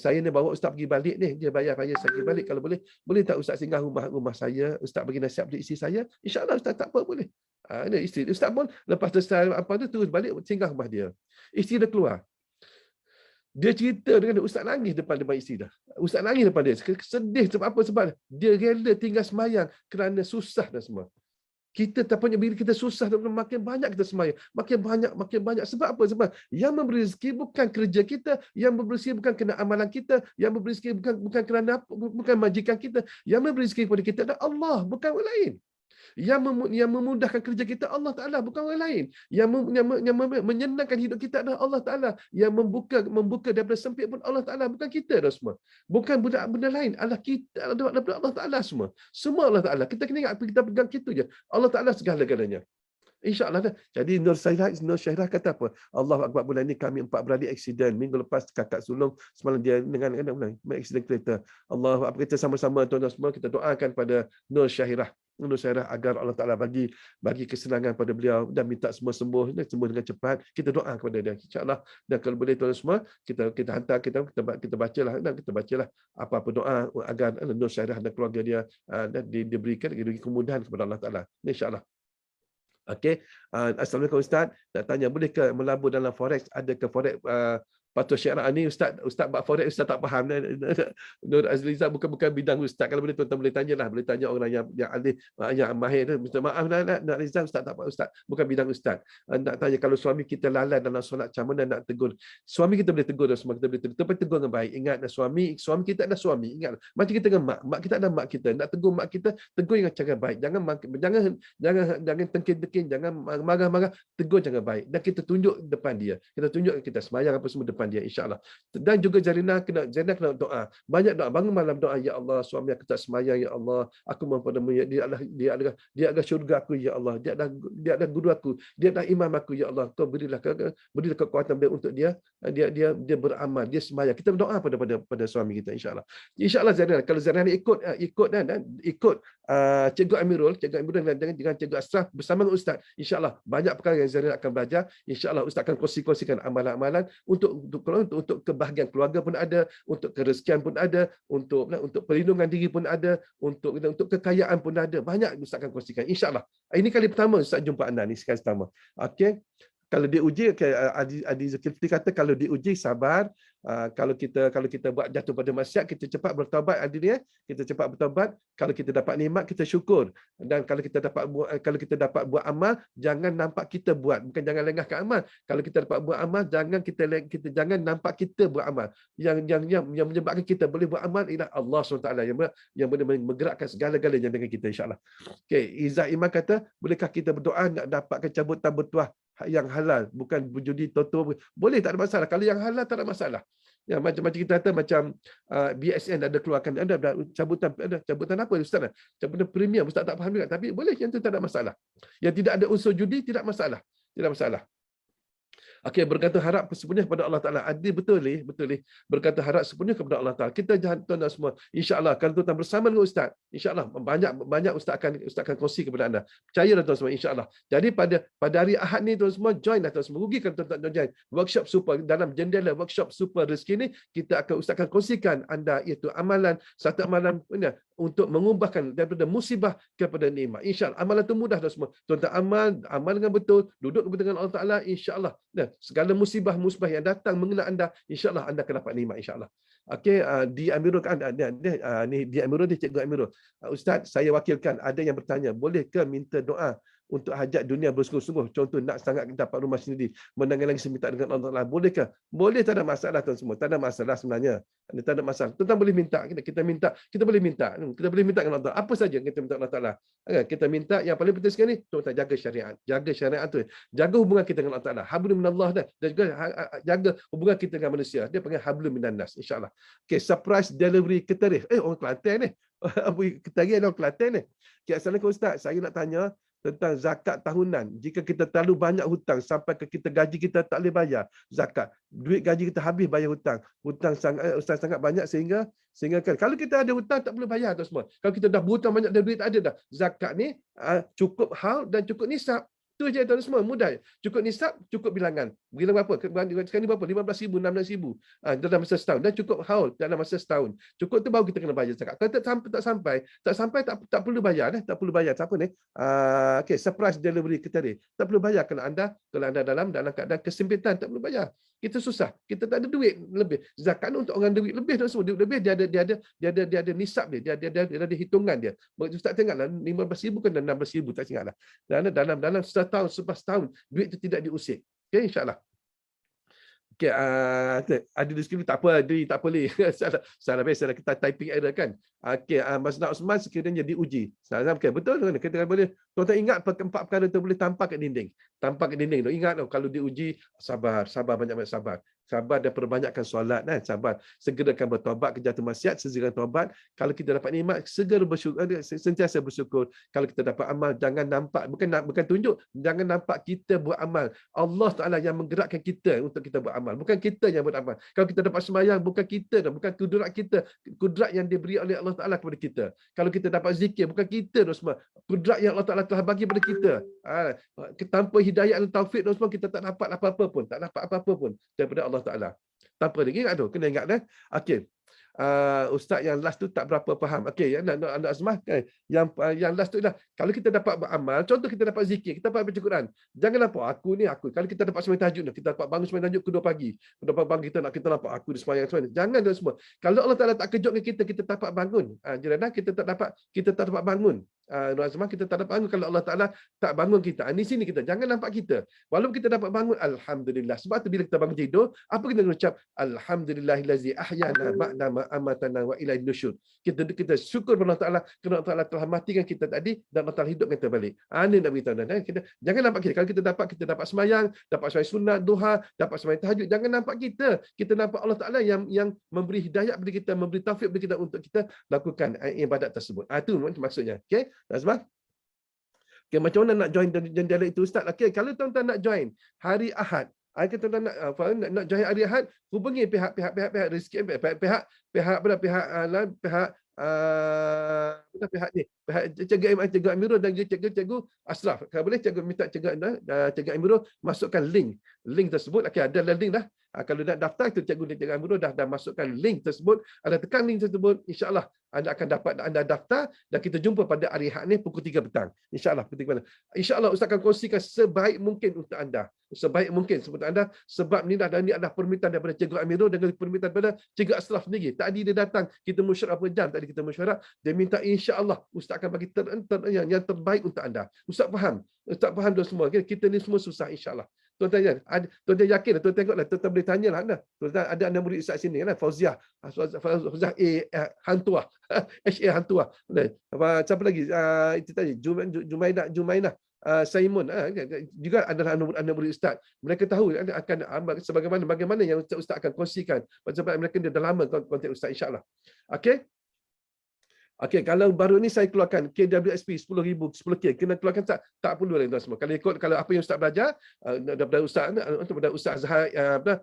saya ni bawa Ustaz pergi balik ni. Dia bayar saya pergi balik. Kalau boleh, boleh tak Ustaz singgah rumah saya? Ustaz bagi nasihat pada isteri saya? InsyaAllah Ustaz, tak apa, boleh. Dia isteri Ustaz pun lepas selesai apa tu terus balik singgah rumah dia. Isteri dia keluar. Dia cerita dengan dia, Ustaz nangis depan isteri dah. Ustaz nangis depan dia. Sedih sebab apa? Sebab dia rela tinggal semayang kerana susah dan semua. Kita tapanya bila kita susah, makin banyak kita semayang. Makin banyak. Sebab apa? Sebab yang memberi rezeki bukan kerja kita, yang memberi rezeki bukan kerana amalan kita, yang memberi rezeki bukan kerana bukan majikan kita. Yang memberi rezeki kepada kita adalah Allah, bukan orang lain. Yang memudahkan kerja kita Allah Ta'ala, bukan orang lain. Yang menyenangkan hidup kita adalah Allah Ta'ala. Yang membuka daripada sempit pun Allah Ta'ala, bukan kita dah semua. Bukan benda lain. Allah kita daripada Allah Ta'ala semua. Semua Allah Ta'ala. Kita kena ingat, kita pegang kita je. Allah Ta'ala segala-galanya. InsyaAllah dah. Jadi Nur Syairah kata apa? Allahu Akbar, bulan ni kami 4 beradik aksiden. Minggu lepas kakak sulung, semalam dia dengan aksiden kereta. Allahu Akbar, kita sama-sama tuan-tuan semua kita doakan pada Nur Syairah agar Allah Ta'ala bagi kesenangan pada beliau dan minta semua sembuh dengan cepat. Kita doa kepada dia insya-Allah. Dan kalau boleh tuan semua kita hantar kita bacalah apa-apa doa agar Nur Syairah dan keluarga dia diberikan kemudahan kepada Allah Ta'ala. Insya-Allah. Okey. Assalamualaikum Ustaz. Nak tanya, boleh ke melabur dalam forex? Ada ke forex patut syiar ni Ustaz buat forex Ustaz tak faham. Nur Azliza bukan bidang Ustaz. Kalau boleh tuan-tuan boleh tanyalah, boleh tanya orang yang ahli, yang mahir tu. Minta maaf Nur Azliza, Ustaz tak apa Ustaz, bukan bidang Ustaz. Nak tanya, kalau suami kita lalai dalam solat, macam mana nak tegur? Suami kita boleh tegur dan semua kita boleh tegur. Tapi tegur dengan baik. Ingat suami kita adalah suami. Ingat. Macam kita dengan mak kita adalah mak kita. Nak tegur mak kita, tegur dengan cara baik. Jangan tengking-tengking, jangan marah-marah, tegur jangan baik. Dan kita tunjuk depan dia. Kita tunjuk kita semayang apa semua depan dia insya-Allah. Dan juga Zarina kena doa. Banyak doa, bangun malam doa, ya Allah, suami aku tak semayang, ya Allah, aku mohon padamu, dia adalah syurga aku, ya Allah, dia adalah guru aku, dia adalah imam aku, ya Allah, kau berilah kekuatan untuk dia beramal, dia semayang. Kita berdoa pada suami kita insya-Allah. Insya-Allah Zarina, kalau Zarina ikut Cikgu Amirul dengan Cikgu Asraf bersama dengan Ustaz, insya-Allah banyak perkara yang Zarina akan belajar. Insya-Allah Ustaz akan kongsikan amalan-amalan untuk kebahagiaan keluarga pun ada, untuk kerezekian pun ada, untuk perlindungan diri pun ada, untuk kekayaan pun ada. Banyak Ustaz akan kongsikan insya-Allah. Ini kali pertama Ustaz jumpa anda ni, sekali pertama. Okey. Kalau diuji, Adi Zulkifli kata kalau diuji sabar. Kalau kita buat jatuh pada maksiat, kita cepat bertaubat, kita cepat bertaubat. Kalau kita dapat nikmat, kita syukur. Dan kalau kita dapat buat amal, jangan nampak kita buat, bukan jangan lengahkan amal. Kalau kita dapat buat amal, jangan nampak kita buat amal. Yang menyebabkan kita boleh buat amal ialah Allah SWT yang boleh menggerakkan segala-galanya dengan kita insya-Allah. Okey, Izzah Iman kata, bolehkah kita berdoa nak dapatkan cabutan bertuah yang halal, bukan berjudi, toto? Boleh, tak ada masalah. Kalau yang halal tak ada masalah. Ya, macam kita kata macam BSN ada keluarkan, ada cabutan apa Ustaz? Cabutan premium, Ustaz tak faham juga, tapi boleh, yang tu tak ada masalah. Yang tidak ada unsur judi tidak masalah. Tidak masalah. Okey, berkata harap sepenuhnya kepada Allah Ta'ala. Adil betul ni. Berkata harap sepenuhnya kepada Allah Ta'ala. Kita jangan tuan-tuan semua. InsyaAllah, kalau tuan-tuan bersama dengan Ustaz, InsyaAllah, banyak Ustaz akan kongsi kepada anda. Percayalah tuan semua, InsyaAllah. Jadi pada hari Ahad ni tuan semua, join lah tuan semua. Rugi kalau tuan-tuan join. Workshop super, dalam jendela workshop super rezeki ni, Ustaz akan kongsikan anda, iaitu satu amalan untuk mengubahkan daripada musibah kepada nikmat. InsyaAllah, amalan tu mudah tuan semua. Tuan-tuan amal dengan betul, duduk dengan Allah Ta'ala, InsyaAllah. Segala musibah yang datang mengenai anda, insya-Allah anda akan dapat nikmat insya-Allah. Okey, di Amirul kan ni di Amirul, dia Cikgu Amirul. Ustaz, saya wakilkan, ada yang bertanya, boleh ke minta doa untuk hajat dunia bersungguh-sungguh, contoh nak sangat dapat rumah sendiri, menangis lagi minta dengan Allah Taala, bolehkah? Boleh, tak ada masalah tuan semua, tak ada masalah sebenarnya. Tak ada masalah. Tuan boleh minta, kita boleh minta dengan Allah Taala. Apa saja kita minta Allah Taala. Kita minta, yang paling penting sekali tuan jaga syariat tu. Jaga hubungan kita dengan Allah Taala. Hablum minallah dan juga jaga hubungan kita dengan manusia. Dia panggil hablum minannas insya-Allah. Okey, surprise delivery ke tarikh. Orang Kelantan ni. Tarikh orang Kelantan ni. Okey, assalamualaikum Ustaz. Saya nak tanya tentang zakat tahunan. Jika kita terlalu banyak hutang sampai ke gaji kita tak boleh bayar zakat. Duit gaji kita habis bayar hutang. Hutang sangat banyak sehingga kan kalau kita ada hutang tak boleh bayar tu semua. Kalau kita dah berhutang banyak dan duit tak ada dah. Zakat ni cukup hal dan cukup nisab. Tu je tuan semua, mudah. Cukup nisab, cukup bilangan. Bilang berapa? Sekarang ni berapa? 15,000, 16,000. Dalam masa setahun. Dan cukup haul dalam masa setahun. Cukup tu baru kita kena bayar zakat. Kalau tak sampai tak perlu bayar dah. Tak perlu bayar. Siapa ni? Okey, surprise delivery kita ni. Tak perlu bayar kalau anda dalam keadaan kesempitan, tak perlu bayar. Kita susah. Kita tak ada duit lebih. Zakat ni untuk orang duit lebih dan semua. Duit lebih dia ada nisab dia. Dia ada hitungan dia. Ustaz tengoklah 15,000 kan 16,000 tak ingatlah. Dalam setahun, selepas tahun duit itu tidak diusik. Okey, insya-Allah. Okey, ada di sini tak apa, tak boleh. Salah biasa kita typing error kan. Okey, Masna Osman sekiranya diuji. Salah okey, betul kan? Kita boleh tuan-tuan ingat empat perkara tu boleh tampak kat dinding. Tampak kat dinding tu. Ingat kalau diuji sabar banyak-banyak sabar. Sabar dan perbanyakkan solat kan. Sabar. Segerakan bertaubat kejahatan maksiat, segera taubat. Kalau kita dapat nikmat, segera bersyukur, sentiasa bersyukur. Kalau kita dapat amal, jangan nampak, bukan tunjuk, jangan nampak kita buat amal. Allah Taala yang menggerakkan kita untuk kita buat amal. Bukan kita yang buat amal. Kalau kita dapat sembahyang, bukan kita dah, bukan kudrat kita. Kudrat yang diberi oleh Allah Taala kepada kita. Kalau kita dapat zikir, bukan kita dah semua. Kudrat yang Allah Taala telah bagi kepada kita. Tanpa hidayah dan taufik dah semua, kita tak dapat apa-apa pun. Tak dapat apa-apa pun daripada Allah Taala. Tanpa lagi ingat tu, kena ingat dah. Okey. Ustaz yang last tu tak berapa faham. Okey, nak Azmah kan. Yang last tu dah. Kalau kita dapat beramal, contoh kita dapat zikir, kita dapat baca Quran. Jangan nampak aku. Kalau kita dapat sembahyang tahajud, kita dapat bangun sembahyang tahajud kedua pagi. Dapat bangun kita nampak aku di sembahyang sembahyang. Jangan dah semua. Kalau Allah Taala tak kejutkan kita dapat bangun. Jadi kita tak dapat bangun. Azmah kita tak dapat bangun kalau Allah Taala tak bangun kita. Di sini kita jangan nampak kita. Walaupun kita dapat bangun, alhamdulillah. Sebab tu bila kita bangun tidur, apa kita ucap? Alhamdulillahillazi ahyana ba'da ma amatana wa ilaihin nusyur. Kita syukur kepada Allah Taala kerana Allah Taala telah matikan kita tadi dan Allah Taala hidupkan kita balik. Ini nak beritahu kita. Jangan nampak kita. Kalau kita dapat sembahyang, dapat sembahyang sunat, duha, dapat sembahyang tahajud, jangan nampak kita. Kita nampak Allah Taala yang memberi hidayah kepada kita, memberi taufik kepada kita untuk kita lakukan ibadat tersebut. Itu maksudnya. Okey? Nazmah? Okay, macam mana nak join dialog itu Ustaz? Okay, kalau tuan-tuan nak join hari Ahad, tuan-tuan nak join hari Ahad, hubungi pihak rezeki, Cikgu Amirul dan Cikgu Asraf. Kalau boleh Cikgu minta Cikgu Amirul masukkan link tersebut. Okey, ada link dah. Kalau nak daftar itu Cikgu Amirul dah masukkan link tersebut. Ada tekan link tersebut, insya-Allah anda akan dapat anda daftar dan kita jumpa pada hari Ahad ni pukul 3 petang. Insya-Allah pukul 3 petang. Insya-Allah Ustaz akan kongsikan sebaik mungkin untuk anda. Sebaik mungkin sebut anda sebab ni adalah permintaan daripada Cikgu Amirul dengan permintaan daripada Cikgu Asraf sendiri. Tadi dia datang, kita mesyuarat berapa jam tadi kita mesyuarat, dia minta insya-Allah Ustaz akan bagi yang terbaik untuk anda. Ustaz faham dah semua. Kita ni semua susah insya-Allah. Tuan-tuan yakin, tuan tengoklah, tuan boleh tanyalah anda. Tuan ada anak murid Ustaz sini kan, Fauziah Hantuah. HA Hantuah. Siapa lagi? Itu tadi Jumainah Simon juga adalah anak murid Ustaz. Mereka tahu akan bagaimana yang Ustaz akan kongsikan sebab mereka dah lama kontak Ustaz insya-Allah. Okey. Okey, kalau baru ni saya keluarkan KWSP 10,000 10K, kena keluarkan tak perlu lagi tuan semua. Kalau apa yang Ustaz belajar daripada Ustaz Azhar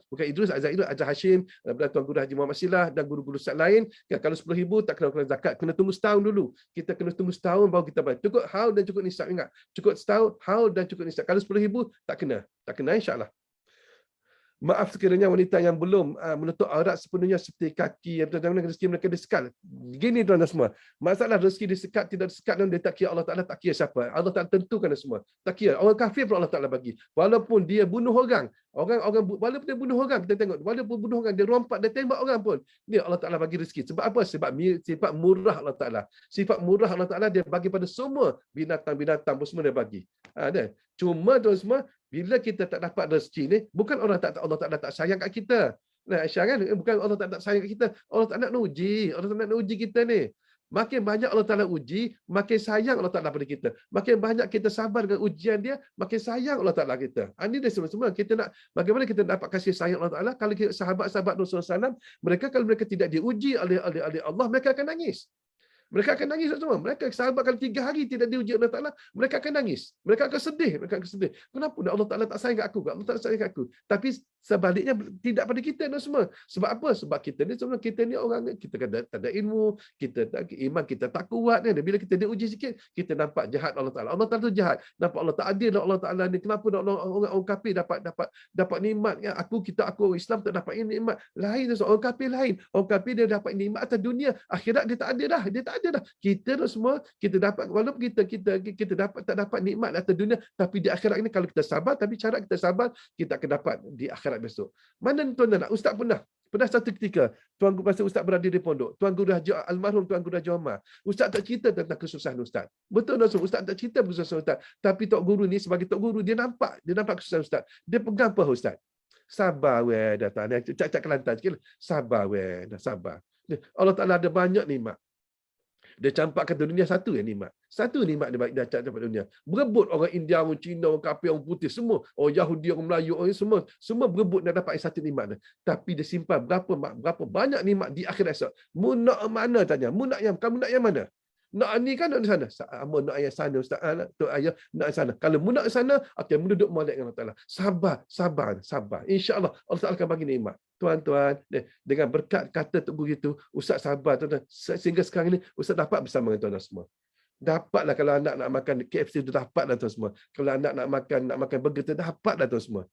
bukan Idrus, Azhar Hashim, daripada Tuan Guru Haji Muhammad Silah dan guru-guru Ustaz lain, kalau 10,000 tak kena keluar zakat, kena tunggu setahun dulu. Kita kena tunggu setahun baru kita bayar. Cukup haul dan cukup nisab, ingat. Cukup setahun haul dan cukup nisab. Kalau 10,000 tak kena insya-Allah. Maaf sekiranya wanita yang belum menutup aurat sepenuhnya seperti kaki yang rezeki mereka disekat. Gini tuan-tuan semua. Masalah rezeki disekat tidak disekat dan dia tak kira Allah Taala, tak kira siapa. Allah Taala tentukan semua. Tak kira orang kafir pun Allah Taala bagi. Walaupun dia bunuh orang, walaupun dia bunuh orang, kita tengok walaupun bunuh orang, dia rompak, dia tembak orang pun, dia Allah Taala bagi rezeki. Sebab apa? Sebab sifat murah Allah Taala. Sifat murah Allah Taala dia bagi pada semua binatang-binatang pun semua dia bagi. Cuma tuan semua, bila kita tak dapat rezeki ni, bukan Allah Taala tak sayang kat kita. Aisyah kan, bukan Allah tak sayang kat kita. Allah tak nak uji. Allah tak nak uji kita ni. Makin banyak Allah Taala uji, makin sayang Allah Taala pada kita. Makin banyak kita sabar dengan ujian dia, makin sayang Allah Taala kita. Ini dia semua. Kita nak bagaimana kita dapat kasih sayang Allah Taala? Kalau sahabat-sahabat Rasulullah SAW, mereka kalau mereka tidak diuji oleh Allah, mereka akan nangis. Mereka akan nangis semua. Mereka sahabat kalau 3 hari tidak diuji Allah Ta'ala, mereka akan nangis. Mereka akan sedih. Mereka akan sedih. Kenapa Allah Ta'ala tak sayang kat aku? Allah Ta'ala sayang kat aku. Tapi sebaliknya tidak pada kita semua. Sebab apa? Sebab kita ni orang, kita tak ada ilmu, iman kita tak kuat. Bila kita diuji sikit, kita nampak jahat Allah Ta'ala. Allah Ta'ala tu jahat. Nampak Allah tak adil Allah Ta'ala ni. Kenapa orang kafir dapat nikmat? Aku orang Islam tak dapat nikmat. Lain orang kafir lain. Orang kafir dia dapat nikmat atas dunia, akhirat dia tak ada dah. Dia tak ada dah. Kita tu semua kita dapat, walaupun kita tak dapat nikmat atas dunia, tapi di akhirat ini kalau kita sabar, tapi cara kita sabar, kita akan dapat di akhirat besok. Mana tuan nak? Ustaz pernah satu ketika tuan guru masa ustaz berada di pondok, tuan guru almarhum tuan guru Haji Omar, ustaz tak cerita tentang kesusahan ustaz. Betul tak? Ustaz tak cerita kesusahan ustaz, tapi tok guru ni sebagai tok guru dia nampak kesusahan ustaz. Dia pegang apa ustaz? Sabar weh datang. Cak kelantan sikit. Sabar weh, dah sabar. Allah Ta'ala ada banyak nikmat. Dia campakkan ke dunia satu nikmat. Satu nikmat dia campakkan dunia. Berebut orang India, orang Cina, orang kafir, orang putih, semua. Orang Yahudi, orang Melayu, orang semua berebut nak dapat satu nikmat. Tapi dia simpan berapa banyak nikmat di akhirat esok. Mu nak mana tanya? Kamu nak yang mana? Nak ni kan nak di sana. Amo nak yang sana ustaz. Tok ayah nak sana. Kalau mu nak sana, okey mu duduk molek dengan Allah Taala. Sabar. Insya-Allah Allah Taala akan bagi nikmat. Tuan-tuan, dengan berkat kata tok guru itu, ustaz sabar tuan-tuan. Sehingga sekarang ini ustaz dapat bersama dengan tuan-tuan semua. Dapatlah kalau anak nak makan KFC tu dapatlah tuan semua. Kalau anak nak makan burger tu dapatlah tuan semua.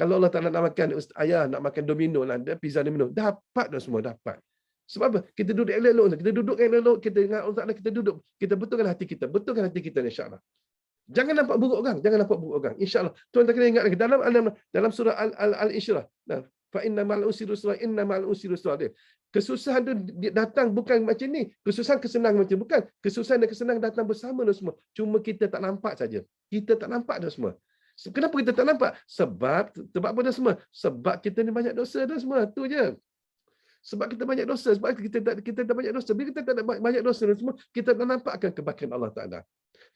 Kalau Allah Taala nak makan ayah nak makan Domino lah, pizza Domino, dapat tuan semua dapat. Sebab apa? Kita duduk elok-elok. Kita duduk elok-elok. Kita dengan Allah Ta'ala, kita duduk. Kita betulkan hati kita. Betulkan hati kita, insyaAllah. Jangan nampak buruk orang. InsyaAllah. Tuan-tuan kena ingat lagi. Dalam surah Al-Ishrah. Fa inna ma'al usri yusra, inna ma'al usri yusra. Kesusahan tu datang bukan macam ni. Kesusahan kesenangan macam bukan. Kesusahan dan kesenangan datang bersama dah semua. Cuma kita tak nampak saja. Kita tak nampak dah semua. Kenapa kita tak nampak? Sebab apa dah semua? Sebab kita ni banyak dosa dah semua. Tu je. Sebab kita banyak dosa, sebab kita dah banyak dosa. Bila kita tak ada banyak dosa dan semua, kita tak nampakkan kebaikan Allah Taala.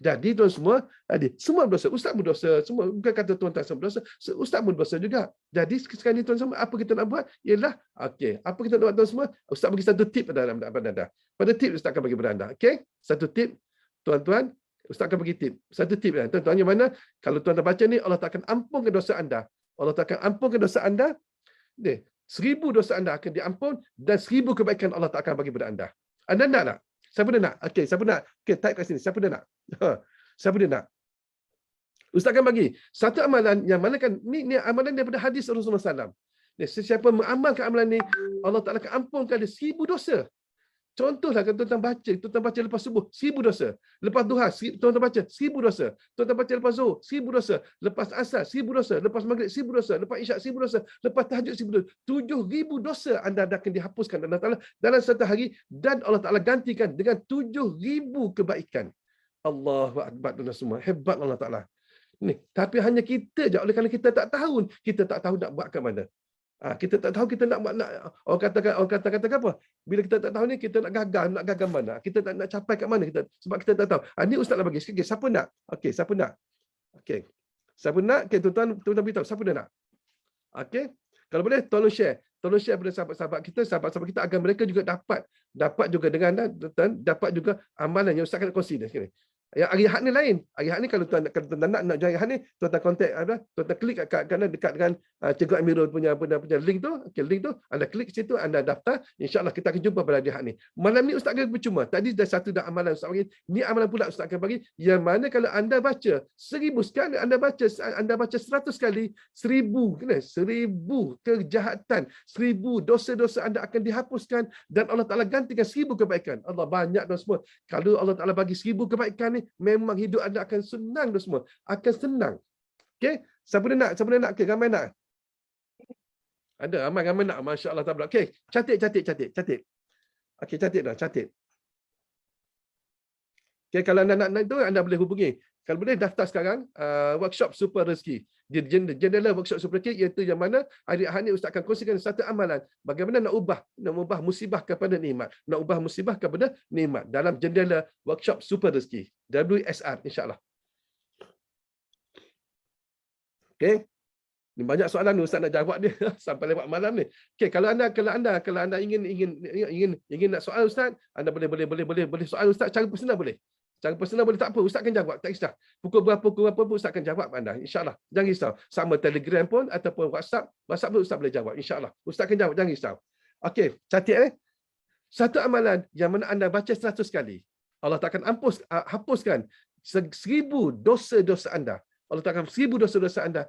Jadi tuan semua, semua berdosa. Ustaz berdosa, semua bukan kata tuan tak berdosa, ustaz pun berdosa juga. Jadi sekarang ni tuan semua, apa kita nak buat? Ialah okey, apa kita nak buat tuan semua? Ustaz bagi satu tip pada anda. Pada tip ustaz akan bagi pada anda. Okey? Satu tip tuan-tuan, ustaz akan bagi tip. Satu tip tuan-tuan yang mana? Kalau tuan baca ni, Allah tak akan ampunkan dosa anda. Allah tak akan ampunkan dosa anda. 1000 dosa anda akan diampun dan 1000 kebaikan Allah tak akan bagi kepada anda. Anda nak tak? Siapa dia nak? Okey, siapa nak? Okey, type kat sini. Siapa dia nak? Siapa dia nak? Ustaz akan bagi satu amalan yang mana kan ni amalan daripada hadis Rasulullah SAW. Sesiapa mengamalkan amalan ni, Allah Taala akan ampunkan dia 1000 dosa. Contohlah kalau tuan-tuan baca lepas subuh 1000 dosa. Lepas duha tuan-tuan baca 1000 dosa. Tuan-tuan baca lepas zuhur 1000 dosa. Lepas asar 1000 dosa. Lepas maghrib 1000 dosa. Lepas isyak 1000 dosa. Lepas tahajud 1000 dosa. 7000 dosa anda akan dihapuskan Allah Taala dalam satu hari dan Allah Taala gantikan dengan 7000 kebaikan. Allahu akbar tuan semua. Hebat Allah Taala. Ni, tapi hanya kita je oleh kerana kita tak tahu nak buat ke mana. Kita tak tahu kita nak orang kata apa? Bila kita tak tahu ni kita nak gagal mana? Kita tak nak capai kat mana kita sebab kita tak tahu. Ni ustaz lah bagi sikit. Siapa nak? Okey, siapa nak? Okey. Siapa nak? Okey, tuan-tuan beritahu siapa dia nak? Okey. Kalau boleh tolong share pada sahabat-sahabat kita agar mereka juga dapat juga dengan dapat juga amalan yang ustaz akan kongsi sekali. Yang hari Ahad ni lain. Hari Ahad ni kalau tuan nak join hari Ahad ni, tuan kontak tuan klik kat dekat dengan Cikgu Amirul punya link tu. Okey, link tu anda klik situ, anda daftar. Insya-Allah kita akan jumpa pada hari Ahad ni. Malam ni ustaz akan bercuma. Tadi dah satu dah amalan ustaz bagi. Ni amalan pula ustaz akan bagi yang mana kalau anda baca 1000 sekali, anda baca 100 kali, 1000 kejahatan, 1000 dosa-dosa anda akan dihapuskan dan Allah Taala gantikan 1000 kebaikan. Allah banyak dah semua. Kalau Allah Taala bagi 1000 kebaikan ni, memang hidup anda akan senang dah semua. Akan senang. Okey? Siapa dia nak? Okey, ramai nak? Ada ramai nak. Masya-Allah tabrak. Okey, catat. Okey, catat. Okey, kalau anda nak itu anda boleh hubungi. Kalau boleh daftar sekarang workshop Super Rezeki. Di jendela workshop Super Rezeki iaitu yang mana hari Ahad ni ustaz akan kongsikan satu amalan bagaimana nak ubah musibah kepada nikmat. Nak ubah musibah kepada nikmat dalam jendela workshop Super Rezeki. WSR insya-Allah. Okey. Ni banyak soalan ni Ustaz nak jawab dia sampai lewat malam ni. Okey, kalau anda ingin nak soal Ustaz, anda boleh soal Ustaz cara personal boleh. Cara personal boleh, tak apa, Ustaz akan jawab, tak kisah. Pukul berapa pun Ustaz akan jawab anda, insya-Allah. Jangan risau. Sama Telegram pun ataupun WhatsApp pun Ustaz boleh jawab, insya-Allah. Ustaz akan jawab, jangan risau. Okey, catat satu amalan yang mana anda baca 100 kali, Allah tak akan hapuskan 1000 dosa-dosa anda. Allah Ta'ala akan 1000 dosa-dosa anda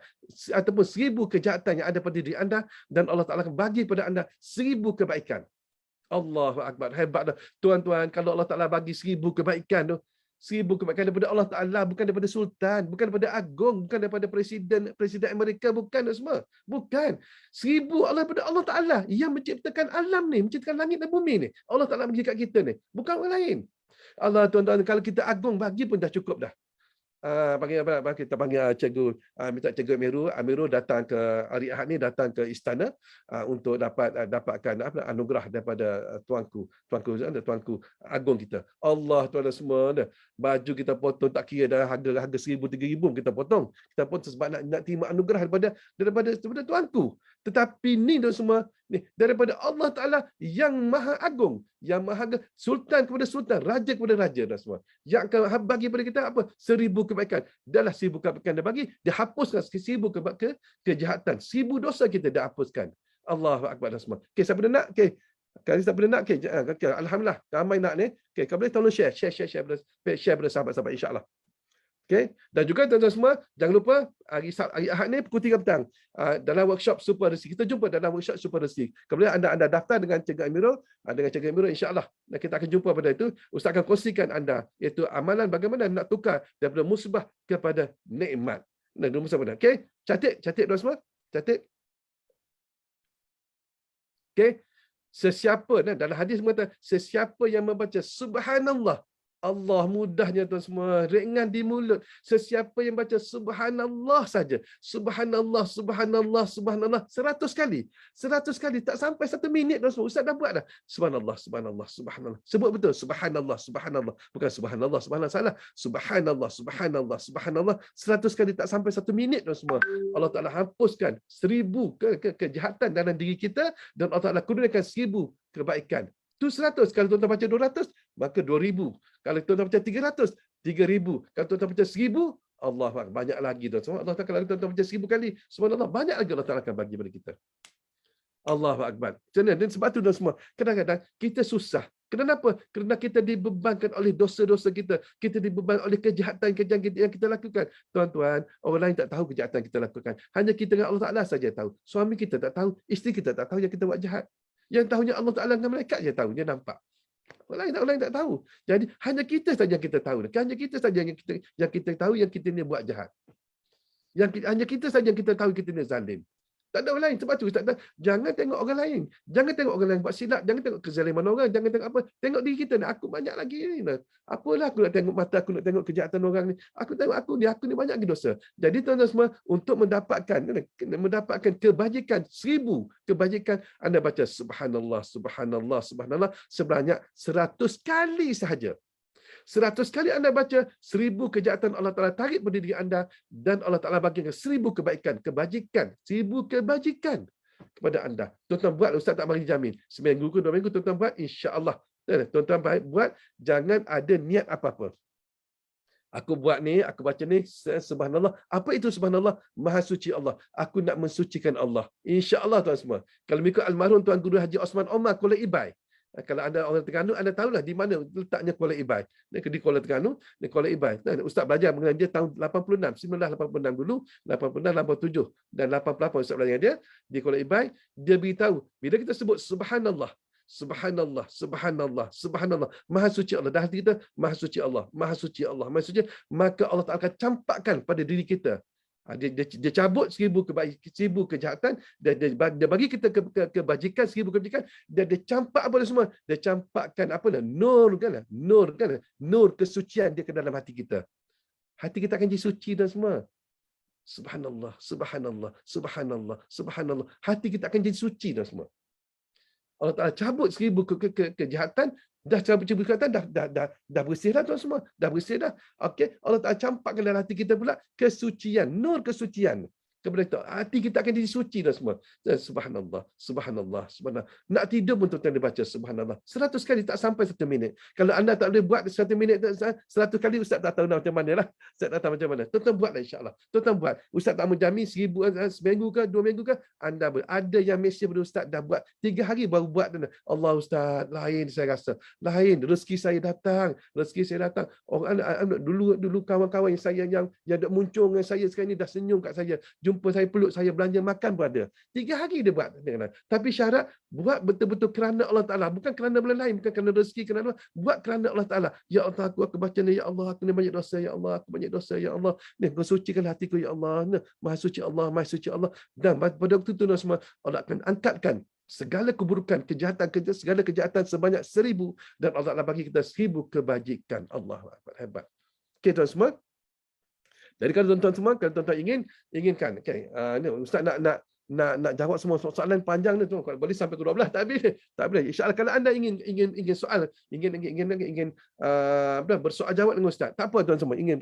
ataupun 1000 kejahatan yang ada pada diri anda, dan Allah Ta'ala akan bagi pada anda 1000 kebaikan. Allahu Akbar. Hebat dah. Tuan-tuan, kalau Allah Ta'ala bagi 1000 kebaikan tu, 1000 kebaikan daripada Allah Ta'ala, bukan daripada sultan, bukan daripada agung, bukan daripada presiden Amerika, bukan semua. Bukan. 1000 Allah daripada Allah Ta'ala yang menciptakan alam ni, menciptakan langit dan bumi ni. Allah Ta'ala bagi kat kita ni. Bukan orang lain. Allah, tuan-tuan, kalau kita agung bagi pun dah cukup dah. Panggil apa? Kita panggil cikgu, minta cikgu Amirul datang ke hari Ahad ni, datang ke istana untuk dapatkan anugerah daripada tuanku agung kita. Allah tuan semua dah. Baju kita potong tak kira dah harga 1000 3000 kita potong. Kita potong sebab nak terima anugerah daripada tuanku. Tetapi ni dah semua ni daripada Allah Taala yang Maha Agung, yang Maha Sultan kepada sultan, raja kepada raja dah semua. Yang akan bagi pada kita apa? 1000 kebaikan. Dahlah 1000 kebaikan dia bagi, dia hapuskan 1000 kejahatan. 1000 dosa kita dah hapuskan. Allahu Akbar dah semua. Okey, siapa nak? Okey. Kalau siapa nak? Okey, alhamdulillah ramai nak ni. Okey, kau boleh tolong share pada sahabat-sahabat, insya-Allah. Okey, dan juga tuan-tuan semua, jangan lupa hari Ahad ni pukul 3 petang dalam workshop Super Resi. Kita jumpa dalam workshop Super Resi. Kemudian anda daftar dengan Cikgu Amirul, insya-Allah. Dan kita akan jumpa pada itu. Ustaz akan kongsikan anda iaitu amalan bagaimana nak tukar daripada musibah kepada nikmat. Nah, musibah. Okey, catat tuan semua. Catat. Okey. Sesiapa dalam hadis mengatakan sesiapa yang membaca subhanallah, Allah mudahnya tuan semua, ringan di mulut. Sesiapa yang baca subhanallah saja, subhanallah 100 kali. 100 kali tak sampai 1 minit tuan semua. Ustaz dah buat dah. Subhanallah. Sebut betul subhanallah. Bukan subhanallah salah. Subhanallah 100 kali tak sampai 1 minit tuan semua. Allah Taala hapuskan 1000 kejahatan dalam diri kita, dan Allah Taala kurniakan 1000 kebaikan. Itu 100. Kalau tuan-tuan baca 200, maka 2000. Kalau tuan-tuan baca 300, 3000. Kalau tuan-tuan baca 1000, Allah banyak lagi tuan-tuan. Allah Taala, kalau tuan-tuan baca 1000 kali, subhanallah, banyak lagi Allah Taala akan bagi kepada kita. Allahu Akbar. Dan sebab tu tuan semua, kadang-kadang kita susah. Kenapa? Kerana kita dibebankan oleh dosa-dosa kita. Kita dibebankan oleh kejahatan-kejahatan yang kita lakukan. Tuan-tuan, orang lain tak tahu kejahatan kita lakukan. Hanya kita dengan Allah Taala saja tahu. Suami kita tak tahu, isteri kita tak tahu yang kita buat jahat. Yang tahunya Allah Ta'ala dengan malaikat je tahu, dia nampak. Orang lain tak tahu. Jadi hanya kita saja yang kita tahu. Hanya kita saja yang kita tahu yang kita ni buat jahat. Hanya kita saja yang kita tahu kita ni zalim. Tak ada orang lain. Sebab tu Ustaz, jangan tengok orang lain. Jangan tengok orang lain buat silap. Jangan tengok kezaliman orang. Jangan tengok apa. Tengok diri kita ni. Aku banyak lagi ni. Apalah aku nak tengok mata aku, nak tengok kejahatan orang ni. Aku tengok aku ni banyak lagi dosa. Jadi tuan-tuan semua, untuk mendapatkan kebajikan, 1000 kebajikan, anda baca subhanallah sebanyak 100 kali sahaja. 100 kali anda baca, 1000 kejahatan Allah Ta'ala tarik pada diri anda, dan Allah Ta'ala bagikan 1000 kebaikan, kebajikan, 1000 kebajikan kepada anda. Tuan-tuan buat, Ustaz tak bagi jamin. Seminggu ke 2 minggu tuan-tuan buat, insya-Allah. Tuan-tuan buat, jangan ada niat apa-apa. Aku buat ni, aku baca ni, subhanallah. Apa itu subhanallah? Maha suci Allah. Aku nak mensucikan Allah. Insya-Allah tuan semua. Kalau mengikut almarhum Tuan Guru Haji Osman Omar Kuala Ibai. Kalau anda orang Terengganu, anda tahulah di mana letaknya Kuala Ibai. Di Kuala Terengganu, di Kuala Ibai. Ustaz belajar mengenai dia tahun 86, 1986 dulu, 86, 87 dan 88 Ustaz belajar dia di Kuala Ibai. Dia beritahu, bila kita sebut subhanallah, subhanallah, maha suci Allah, dah hati kita maha suci Allah, maka Allah Taala akan campakkan pada diri kita. Dia cabut 1000 kejahatan, dia bagi kita kebajikan, 1000 kebajikan, dan dia campak apa semua, dia campakkan nur kesucian dia ke dalam hati kita. Hati kita akan jadi suci dan semua. Subhanallah. Hati kita akan jadi suci dan semua. Allah Taala cabut 1000 kejahatan, dah cabut 1000 kejahatan, dah bersih dah tuan semua, dah bersih dah. Okey, Allah Taala campakkan dalam hati kita pula kesucian, nur kesucian. kepada kita. Hati kita akan disuci dah semua. Dan subhanallah, subhanallah, subhanallah. Nak tidur pun tuan-tuan dia baca subhanallah. 100 kali tak sampai 1 minit. Kalau anda tak boleh buat 1 minit, 100 kali Ustaz tak tahu macam mana lah. Ustaz tak tahu macam mana. Tuan-tuan buatlah insya-Allah. Tuan-tuan buat. Ustaz tak menjamin 1000 seminggu ke 2 minggu ke, anda ada yang mesej pada Ustaz dah buat 3 hari baru buat. Allah Ustaz, lain saya rasa. Lain, rezeki saya datang. Rezeki saya datang. Orang dulu kawan-kawan yang ada muncul dengan saya sekarang ni dah senyum kat saya. Jumpa saya, peluk saya, belanja makan pun ada. 3 hari dia buat. Tapi syarat buat betul-betul kerana Allah Ta'ala. Bukan kerana benda lain. Bukan kerana rezeki, kerana Allah. Buat kerana Allah Ta'ala. Ya Allah, aku baca ni. Ya Allah, aku ni banyak dosa. Ya Allah, aku banyak dosa. Ya Allah, ni kau sucikan hatiku. Ya Allah, ni Maha suci Allah, Maha suci Allah. Dan pada waktu itu semua Allah akan angkatkan segala keburukan, segala kejahatan sebanyak 1000 dan Allah Ta'ala bagi kita 1000 kebajikan. Allah hebat. Okey tuan semua. Jadi kalau tuan-tuan semua, kalau tuan-tuan inginkan, okey, ni Ustaz nak jawab semua soalan panjang ni tu, boleh sampai ke 12 tak boleh. Insya-Allah kalau anda ingin soal, ingin bersoal jawab dengan Ustaz. Tak apa tuan semua, ingin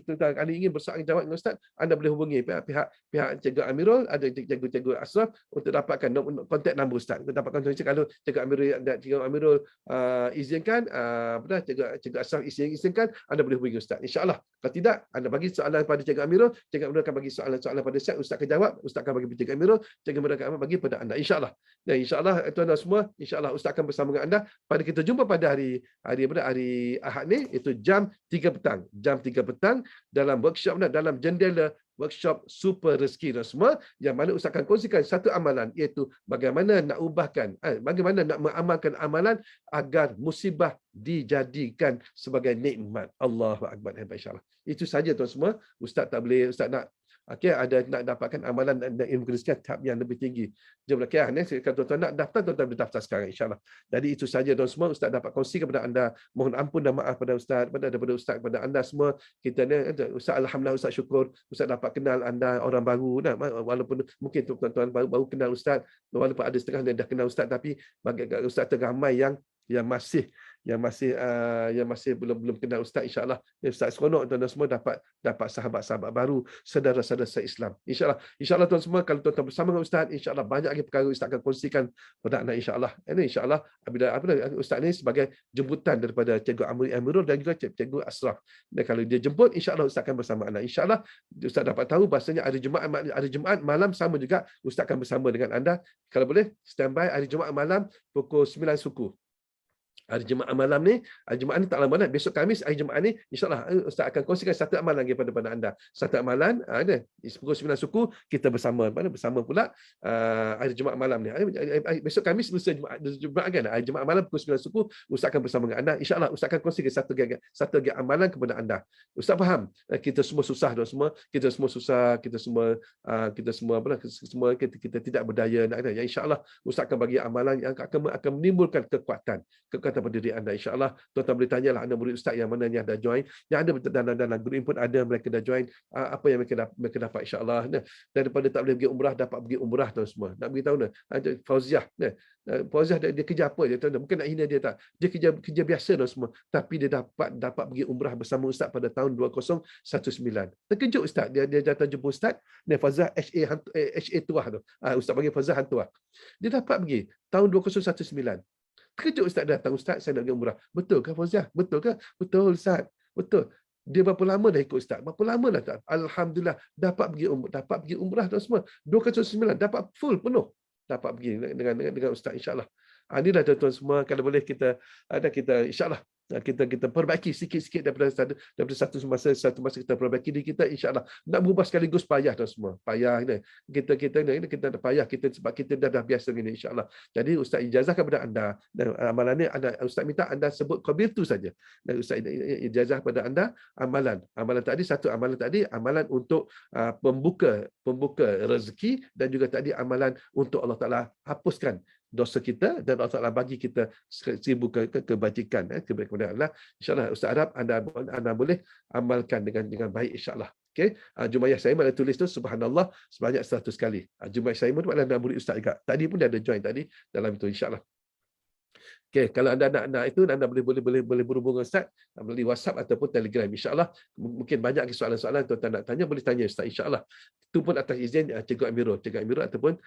bersoal jawab dengan Ustaz, anda boleh hubungi pihak Cikgu Amirul, ada Cikgu Asraf untuk dapatkan kontak nombor Ustaz. Untuk dapatkan kontak kalau Cikgu Amirul izinkan, Cikgu Asraf izinkan, anda boleh hubungi Ustaz. Insya-Allah. Kalau tidak, anda bagi soalan pada Cikgu Amirul akan bagi soalan pada Ustaz, Ustaz akan jawab, Ustaz akan bagi pada Cikgu Amirul, mereka akan bagi pada anda, insya-Allah. Dan insya-Allah tuan-tuan semua, insya-Allah Ustaz akan bersama dengan anda pada kita jumpa pada hari Ahad ni, itu jam 3 petang. Jam 3 petang dalam workshop, dalam jendela workshop Super Rezeki dan semua, yang mana Ustaz akan kongsikan satu amalan, iaitu bagaimana nak bagaimana nak mengamalkan amalan agar musibah dijadikan sebagai nikmat. Allahu Akbar, hebat, insya-Allah. Itu saja tuan semua. Ustaz nak ada nak dapatkan amalan dan ilmu keriskan tahap yang lebih tinggi. Jom kalau tuan-tuan nak daftar, tuan-tuan boleh daftar sekarang, insya-Allah. Jadi itu saja tuan semua. Ustaz dapat kongsi kepada anda. Mohon ampun dan maaf pada Ustaz, daripada Ustaz kepada anda semua. Kita ni Ustaz, alhamdulillah, Ustaz syukur Ustaz dapat kenal anda orang baru, walaupun mungkin tuan-tuan baru kenal Ustaz, walaupun ada setengah yang dah kenal Ustaz, tapi bagi Ustaz ramai yang masih belum kenal Ustaz, insya-Allah. Ustaz seronok tuan-tuan semua dapat sahabat-sahabat baru, saudara-saudara Islam. Insya-Allah tuan semua, kalau tuan-tuan bersama dengan Ustaz, insya-Allah banyak lagi perkara Ustaz akan kongsikan pada anda, insya-Allah. Ini insya-Allah bila Ustaz ni sebagai jemputan daripada Cikgu Amirul dan juga Cikgu Asraf. Dan kalau dia jemput, insya-Allah Ustaz akan bersama anda. Insya-Allah Ustaz dapat tahu bahasanya hari Jumaat malam sama juga Ustaz akan bersama dengan anda. Kalau boleh standby hari Jumaat malam pukul 9 suku. Hari Jumaat malam ni, hari Jumaat ni tak lama dah. Besok Khamis, hari Jumaat ni, insya-Allah Ustaz akan kongsikan satu amalan lagi pada anda. Satu amalan, pukul 9 suku, kita bersama pula hari Jumaat malam ni. Besok Khamis, Jumaat kan? Hari Jumaat malam pukul 9 suku, Ustaz akan bersama dengan anda. Insya-Allah Ustaz akan kongsikan satu lagi amalan kepada anda. Ustaz faham, kita semua susah dan semua, kita tidak berdaya. Insya-Allah Ustaz akan bagi amalan yang akan menimbulkan kekuatan pada diri anda, insya-Allah. Tuan-tuan boleh tanyalah anda murid Ustaz yang mana yang dah join, yang ada dalam grup input, ada mereka dah join, apa yang mereka dapat, insya-Allah. Daripada tak boleh pergi umrah, dapat pergi umrah tuan semua. Nak beritahu Fauziah, Fauziah dia kerja apa dia, tuan, bukan nak hina dia, tak, dia kerja biasa tuan semua, tapi dia dapat pergi umrah bersama Ustaz pada tahun 2019. Terkejut Ustaz, dia datang jumpa Ustaz, Fauziah HA tuah tu, Ustaz panggil Fauziah hantuah, dia dapat pergi tahun 2019. Terkejut Ustaz, datang, Ustaz saya nak pergi umrah. Betul ke Fauziah? Betul ke? Betul Ustaz. Betul. Dia berapa lama dah ikut Ustaz? Berapa lama dah tak? Alhamdulillah dapat pergi umrah dan semua. 2009 dapat full penuh. Dapat pergi dengan Ustaz, insya-Allah. Inilah tuan-tuan semua, kalau boleh kita insya-Allah kita perbaiki sikit-sikit daripada satu masa kita perbaiki diri kita, insya-Allah. Nak berubah sekaligus payah tuan semua. Payah ni. Kita dah payah sebab kita dah biasa ni, insya-Allah. Jadi Ustaz ijazahkan kepada anda, dan amalan ni Ustaz minta anda sebut qabil tu saja. Dan Ustaz ijazah kepada anda amalan. Amalan untuk pembuka rezeki, dan juga tadi amalan untuk Allah Taala hapuskan dosa kita, dan Allah Taala bagi kita 1000 kebajikan kepada Allah. Insya-Allah Ustaz harap anda boleh amalkan dengan baik, insya-Allah. Okey, Jumaiyah saya ada tulis tu subhanallah sebanyak 100 kali. Jumaiyah saya pun ada murid Ustaz juga. Tadi pun dia ada join tadi dalam itu, insya-Allah. Okey, kalau anda nak itu anda boleh berhubung dengan Ustaz melalui WhatsApp ataupun Telegram. Insya-Allah mungkin banyak soalan-soalan tuan-tuan nak tanya boleh tanya Ustaz insya-Allah. Itu pun atas izin Cikgu Amirul ataupun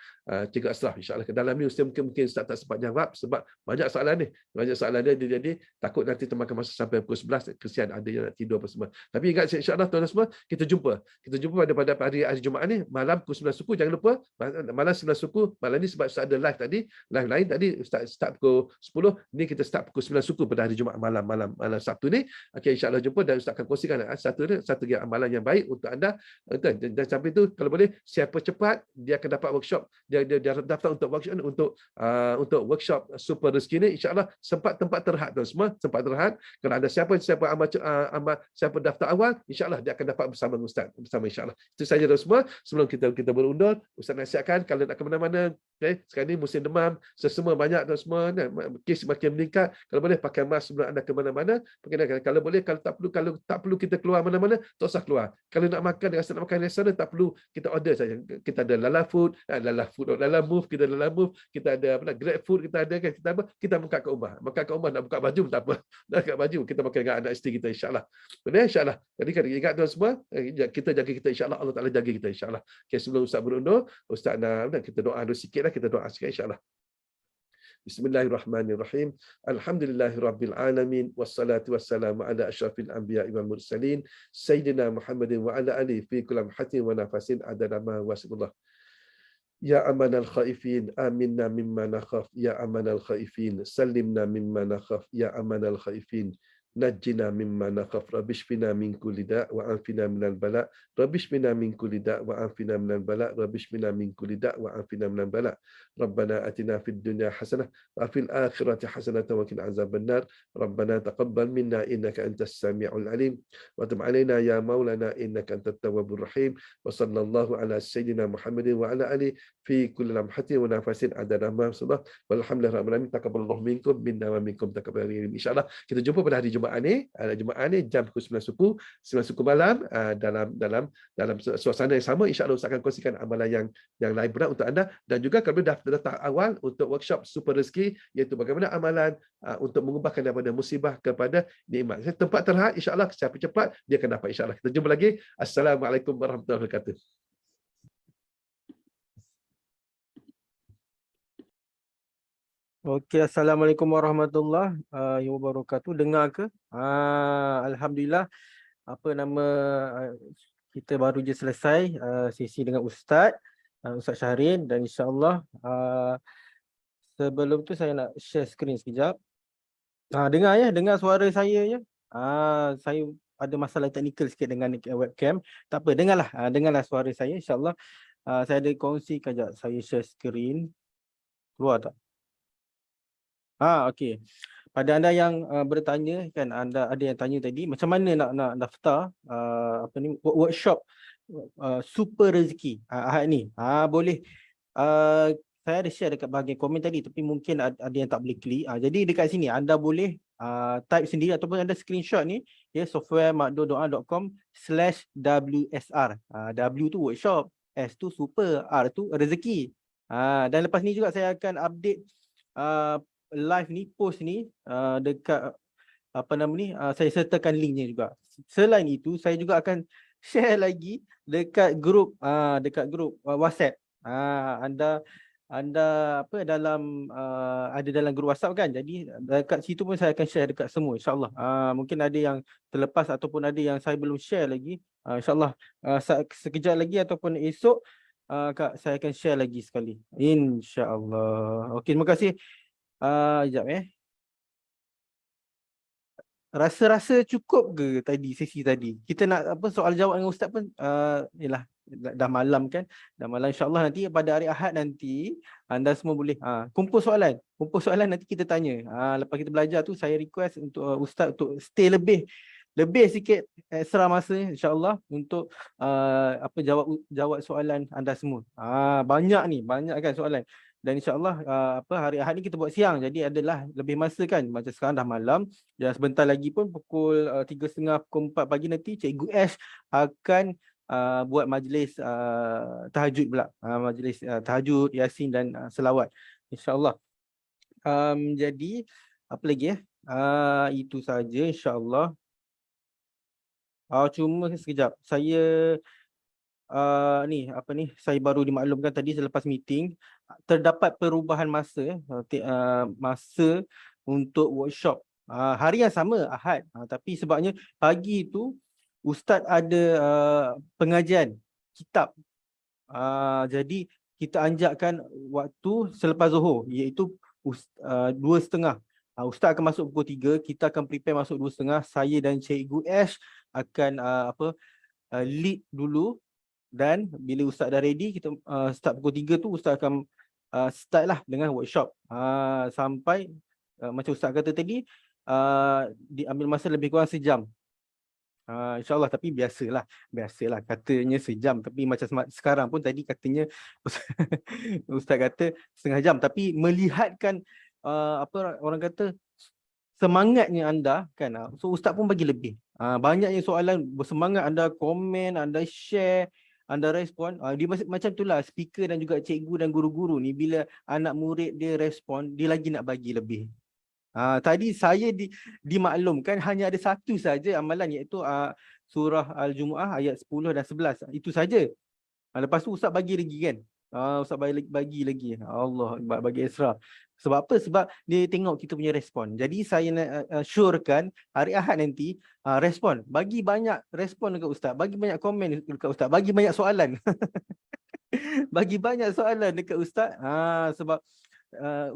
Cikgu Asraf insya-Allah. Ke dalam ni mungkin Ustaz tak sempat jawab sebab banyak soalan ni. Banyak soalan dia jadi takut nanti termakan masa sampai pukul 11 kesian ada yang nak tidur apa semua. Tapi ingat insya-Allah tuan-tuan semua kita jumpa. Kita jumpa pada hari Jumaat ni malam pukul 9 suku, jangan lupa malam 9 suku malam ni sebab Ustaz ada live tadi. Live lain tadi Ustaz start pukul 10. Ni kita start pukul 9 suku pada hari Jumaat malam Sabtu ni. Okey, insya-Allah jumpa dan Ustaz akan kongsikan satu amalan yang baik untuk anda. Dan sampai tu kalau boleh siapa cepat dia akan dapat workshop. Dia daftar untuk workshop untuk workshop super rezeki ni insya-Allah tempat terhad tu semua, tempat terhad. Kalau ada siapa siapa daftar awal insya-Allah dia akan dapat bersama Ustaz bersama insya-Allah. Itu saja tu semua. Sebelum kita berundur, Ustaz nasihatkan kalau nak ke mana-mana, sekarang ni musim demam, semua banyak tu semua, kes makin meningkat. Kalau boleh pakai mask sebelum anda ke mana-mana. Kalau boleh, kalau tak perlu kita keluar mana-mana, tak usah keluar. Kalau nak makan, rasa nak makan restoran, tak perlu kita order saja. Kita ada Lala Move, kita ada Lala Move, kita ada Grab Food, kita ada kan, kita makan kat rumah. Makan kat rumah nak buka baju tak apa. Nak buka baju, kita makan dengan anak isteri kita insya-Allah. Boleh insya-Allah. Jadi ingat tuan semua, kita jaga kita insya-Allah, Allah Taala jaga kita insya-Allah. Okay, sebelum Ustaz berundur, Ustaz nak kita doa dulu sikitlah, kita doa sikit insya-Allah. Bismillahirrahmanirrahim. Alhamdulillahirabbil alamin wassalatu wassalamu ala asyrafil anbiya'i wal mursalin sayyidina Muhammadin wa ala alihi fi kulli hatin wa nafasin adada ma wasallallahu. Ya amanal khaifin aminna mimma nakhaf ya amanal khaifin sallimna mimma nakhaf ya amanal khaifin najjina mimma nakhaf rabbishfina min kulli da' wa anfina minal bala' rabbishfina min kulli da' wa anfina minal bala' rabbishfina min kulli da' wa anfina minal bala' rabbana atina fid dunya hasanah wa fil akhirati hasanah wa qina azabannar rabbana taqabbal minna innaka antas samiul alim wa tub alaina ya maulana innaka antat tawwabur rahim wa sallallahu ala sayyidina Muhammadin wa ala alihi fi kulli lamhatin wa nafasin adada ma sallallahu walhamdulillahi rabbil alamin taqabbalallahu minkum minna wa minkum taqabbal insyaallah. Kita jumpa pada hari Jumaat ni jam pukul 9 suku malam dalam suasana yang sama insya-Allah Ustaz akan kongsikan amalan yang lain berat untuk anda dan juga kalau daftar awal untuk workshop super rezeki iaitu bagaimana amalan untuk mengubahkan daripada musibah kepada nikmat. Tempat terhad insya-Allah siapa cepat dia akan dapat insya-Allah. Kita jumpa lagi. Assalamualaikum warahmatullahi wabarakatuh. Okey, Assalamualaikum warahmatullahi wabarakatuh. Dengar ke? Alhamdulillah. Apa nama, kita baru je selesai sesi dengan Ustaz Syahrin dan insya-Allah sebelum tu saya nak share skrin sekejap. Dengar suara saya ya. Saya ada masalah teknikal sikit dengan webcam. Tak apa, dengarlah suara saya insya-Allah. Saya ada kongsi kejap, saya share skrin. Keluar tak? Okey. Pada anda yang bertanya kan, anda ada yang tanya tadi macam mana nak daftar workshop super rezeki Ahad ni. Boleh saya ada share dekat bahagian komen tadi tapi mungkin ada yang tak boleh klik. Jadi dekat sini anda boleh type sendiri ataupun anda screenshot ni ya, softwaremakdodoa.com/WSR. W tu workshop, S tu super, R tu rezeki. Dan lepas ni juga saya akan update live ni, post ni dekat saya sertakan linknya juga. Selain itu saya juga akan share lagi dekat grup WhatsApp. Anda dalam ada dalam grup WhatsApp kan. Jadi dekat situ pun saya akan share dekat semua insya-Allah. Mungkin ada yang terlepas ataupun ada yang saya belum share lagi. Insya-Allah sekejap lagi ataupun esok Kak saya akan share lagi sekali insya-Allah. Okey, terima kasih. Sekejap Rasa cukup ke sesi tadi? Kita nak soal jawab dengan Ustaz pun yalah dah malam kan. Dah malam, insya-Allah nanti pada hari Ahad nanti anda semua boleh kumpul soalan nanti kita tanya. Lepas kita belajar tu saya request untuk Ustaz untuk stay lebih sikit extra masa insya-Allah untuk jawab soalan anda semua. Banyak kan soalan. Dan insya-Allah hari Ahad ni kita buat siang. Jadi adalah lebih masa kan. Macam sekarang dah malam. Dan sebentar lagi pun pukul 3.30 pukul 4 pagi nanti Cikgu Ash akan buat majlis tahajud pula. Majlis tahajud, Yasin dan selawat insya-Allah. Jadi Apa lagi itu saja insya-Allah. Cuma sekejap. Saya baru dimaklumkan tadi selepas meeting terdapat perubahan masa masa untuk workshop. Hari yang sama Ahad, tapi sebabnya pagi itu Ustaz ada pengajian kitab. Jadi kita anjakkan waktu selepas Zuhur, iaitu 2:30. Ustaz akan masuk pukul 3, kita akan prepare masuk 2:30. Saya dan Cikgu Ash akan lead dulu, dan bila Ustaz dah ready, kita start pukul 3 tu Ustaz akan start lah dengan workshop sampai macam Ustaz kata tadi, diambil masa lebih kurang sejam. InsyaAllah, tapi biasalah katanya sejam, tapi macam sekarang pun tadi katanya Ustaz kata setengah jam, tapi melihatkan orang kata semangatnya anda kan, so Ustaz pun bagi lebih. Banyaknya soalan, bersemangat anda komen, anda share, anda respon. Dia macam itulah speaker dan juga cikgu dan guru-guru ni, bila anak murid dia respon, dia lagi nak bagi lebih. Tadi saya dimaklumkan hanya ada satu saja amalan, iaitu surah Al-Jumu'ah ayat 10 dan 11. Itu saja. Lepas tu Ustaz bagi lagi kan. Ustaz bagi lagi. Allah bagi Isra. Sebab apa? Sebab dia tengok kita punya respon. Jadi saya nak syorkan hari Ahad nanti respon. Bagi banyak respon dekat Ustaz. Bagi banyak komen dekat Ustaz. Bagi banyak soalan. Bagi banyak soalan dekat Ustaz. Sebab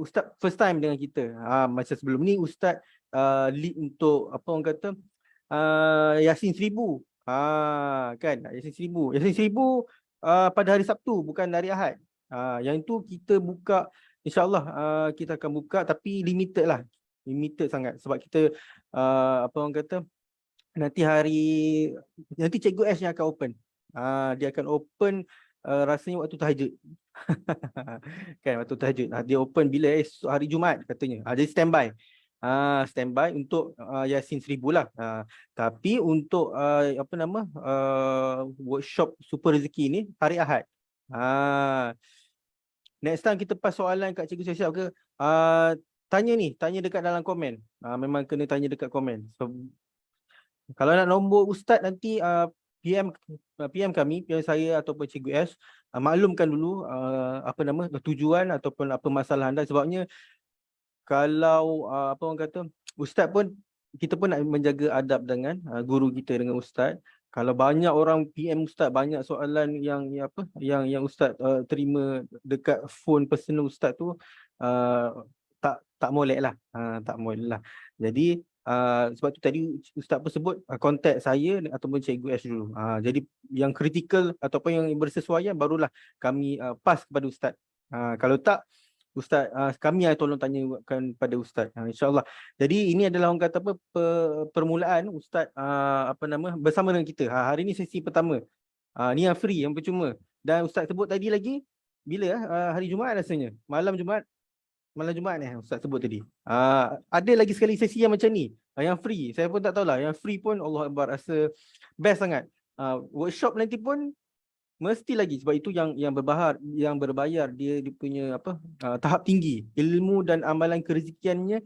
Ustaz first time dengan kita. Macam sebelum ni Ustaz lead untuk apa orang kata Yasin 1000. Kan Yasin 1000. Yasin 1000 pada hari Sabtu, bukan hari Ahad. Yang itu kita buka, insya-Allah kita akan buka, tapi limited lah. Limited sangat sebab kita apa orang kata nanti Cikgu Ash yang akan open. Dia akan open rasanya waktu tahajud. Kan waktu tahajud. Dia open bila hari Jumaat katanya. Jadi standby. Standby untuk Yasin 1000 lah. Tapi untuk workshop Super Rezeki ni hari Ahad. Next time kita pas soalan kat cikgu siap-siap ke, tanya dekat dalam komen. Memang kena tanya dekat komen. So, kalau nak nombor Ustaz nanti PM kami, PM saya ataupun Cikgu S, maklumkan dulu tujuan ataupun apa masalah anda. Sebabnya kalau apa orang kata Ustaz pun, kita pun nak menjaga adab dengan guru kita, dengan Ustaz. Kalau banyak orang PM Ustaz, banyak soalan yang Ustaz terima dekat phone personal Ustaz tu, tak molek lah. Tak molek lah. Jadi sebab tu tadi Ustaz pun sebut kontak saya ataupun Cikgu S dulu. Jadi yang kritikal ataupun yang bersesuaian barulah kami pass kepada Ustaz. Kalau tak, Ustaz, kami yang tolong tanyakan pada Ustaz. InsyaAllah. Jadi ini adalah orang kata permulaan Ustaz bersama dengan kita. Hari ini sesi pertama. Ni yang free, yang percuma. Dan Ustaz sebut tadi lagi, bila hari Jumaat rasanya. Malam Jumaat ni Ustaz sebut tadi. Ada lagi sekali sesi yang macam ni, yang free. Saya pun tak tahulah. Yang free pun Allah Akbar, rasa best sangat. Workshop nanti pun mesti lagi, sebab itu yang berbayar dia punya tahap tinggi. Ilmu dan amalan kerezekiannya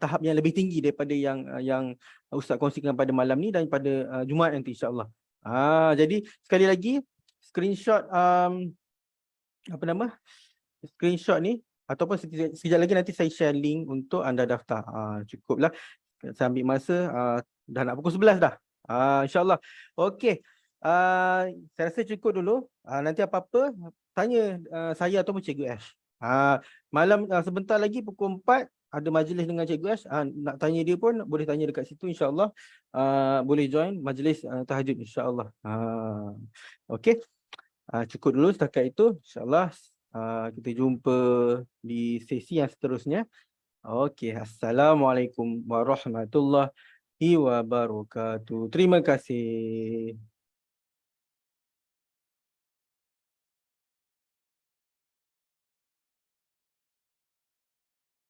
tahap yang lebih tinggi daripada yang Ustaz kongsikan pada malam ni dan pada Jumaat nanti insya-Allah. Jadi sekali lagi screenshot screenshot ni, ataupun sekejap lagi nanti saya share link untuk anda daftar. Cukuplah. Saya ambil masa, dah nak pukul 11 dah. InsyaAllah. Okey. Saya rasa cukup dulu. Nanti apa-apa tanya saya ataupun Cikgu Ash. Malam sebentar lagi pukul 4 ada majlis dengan Cikgu Ash. Nak tanya dia pun boleh tanya dekat situ, insya-Allah. Boleh join majlis tahajud, insya-Allah. Okey. Cukup dulu setakat itu, insya-Allah. Kita jumpa di sesi yang seterusnya. Okey, assalamualaikum warahmatullahi wabarakatuh. Terima kasih.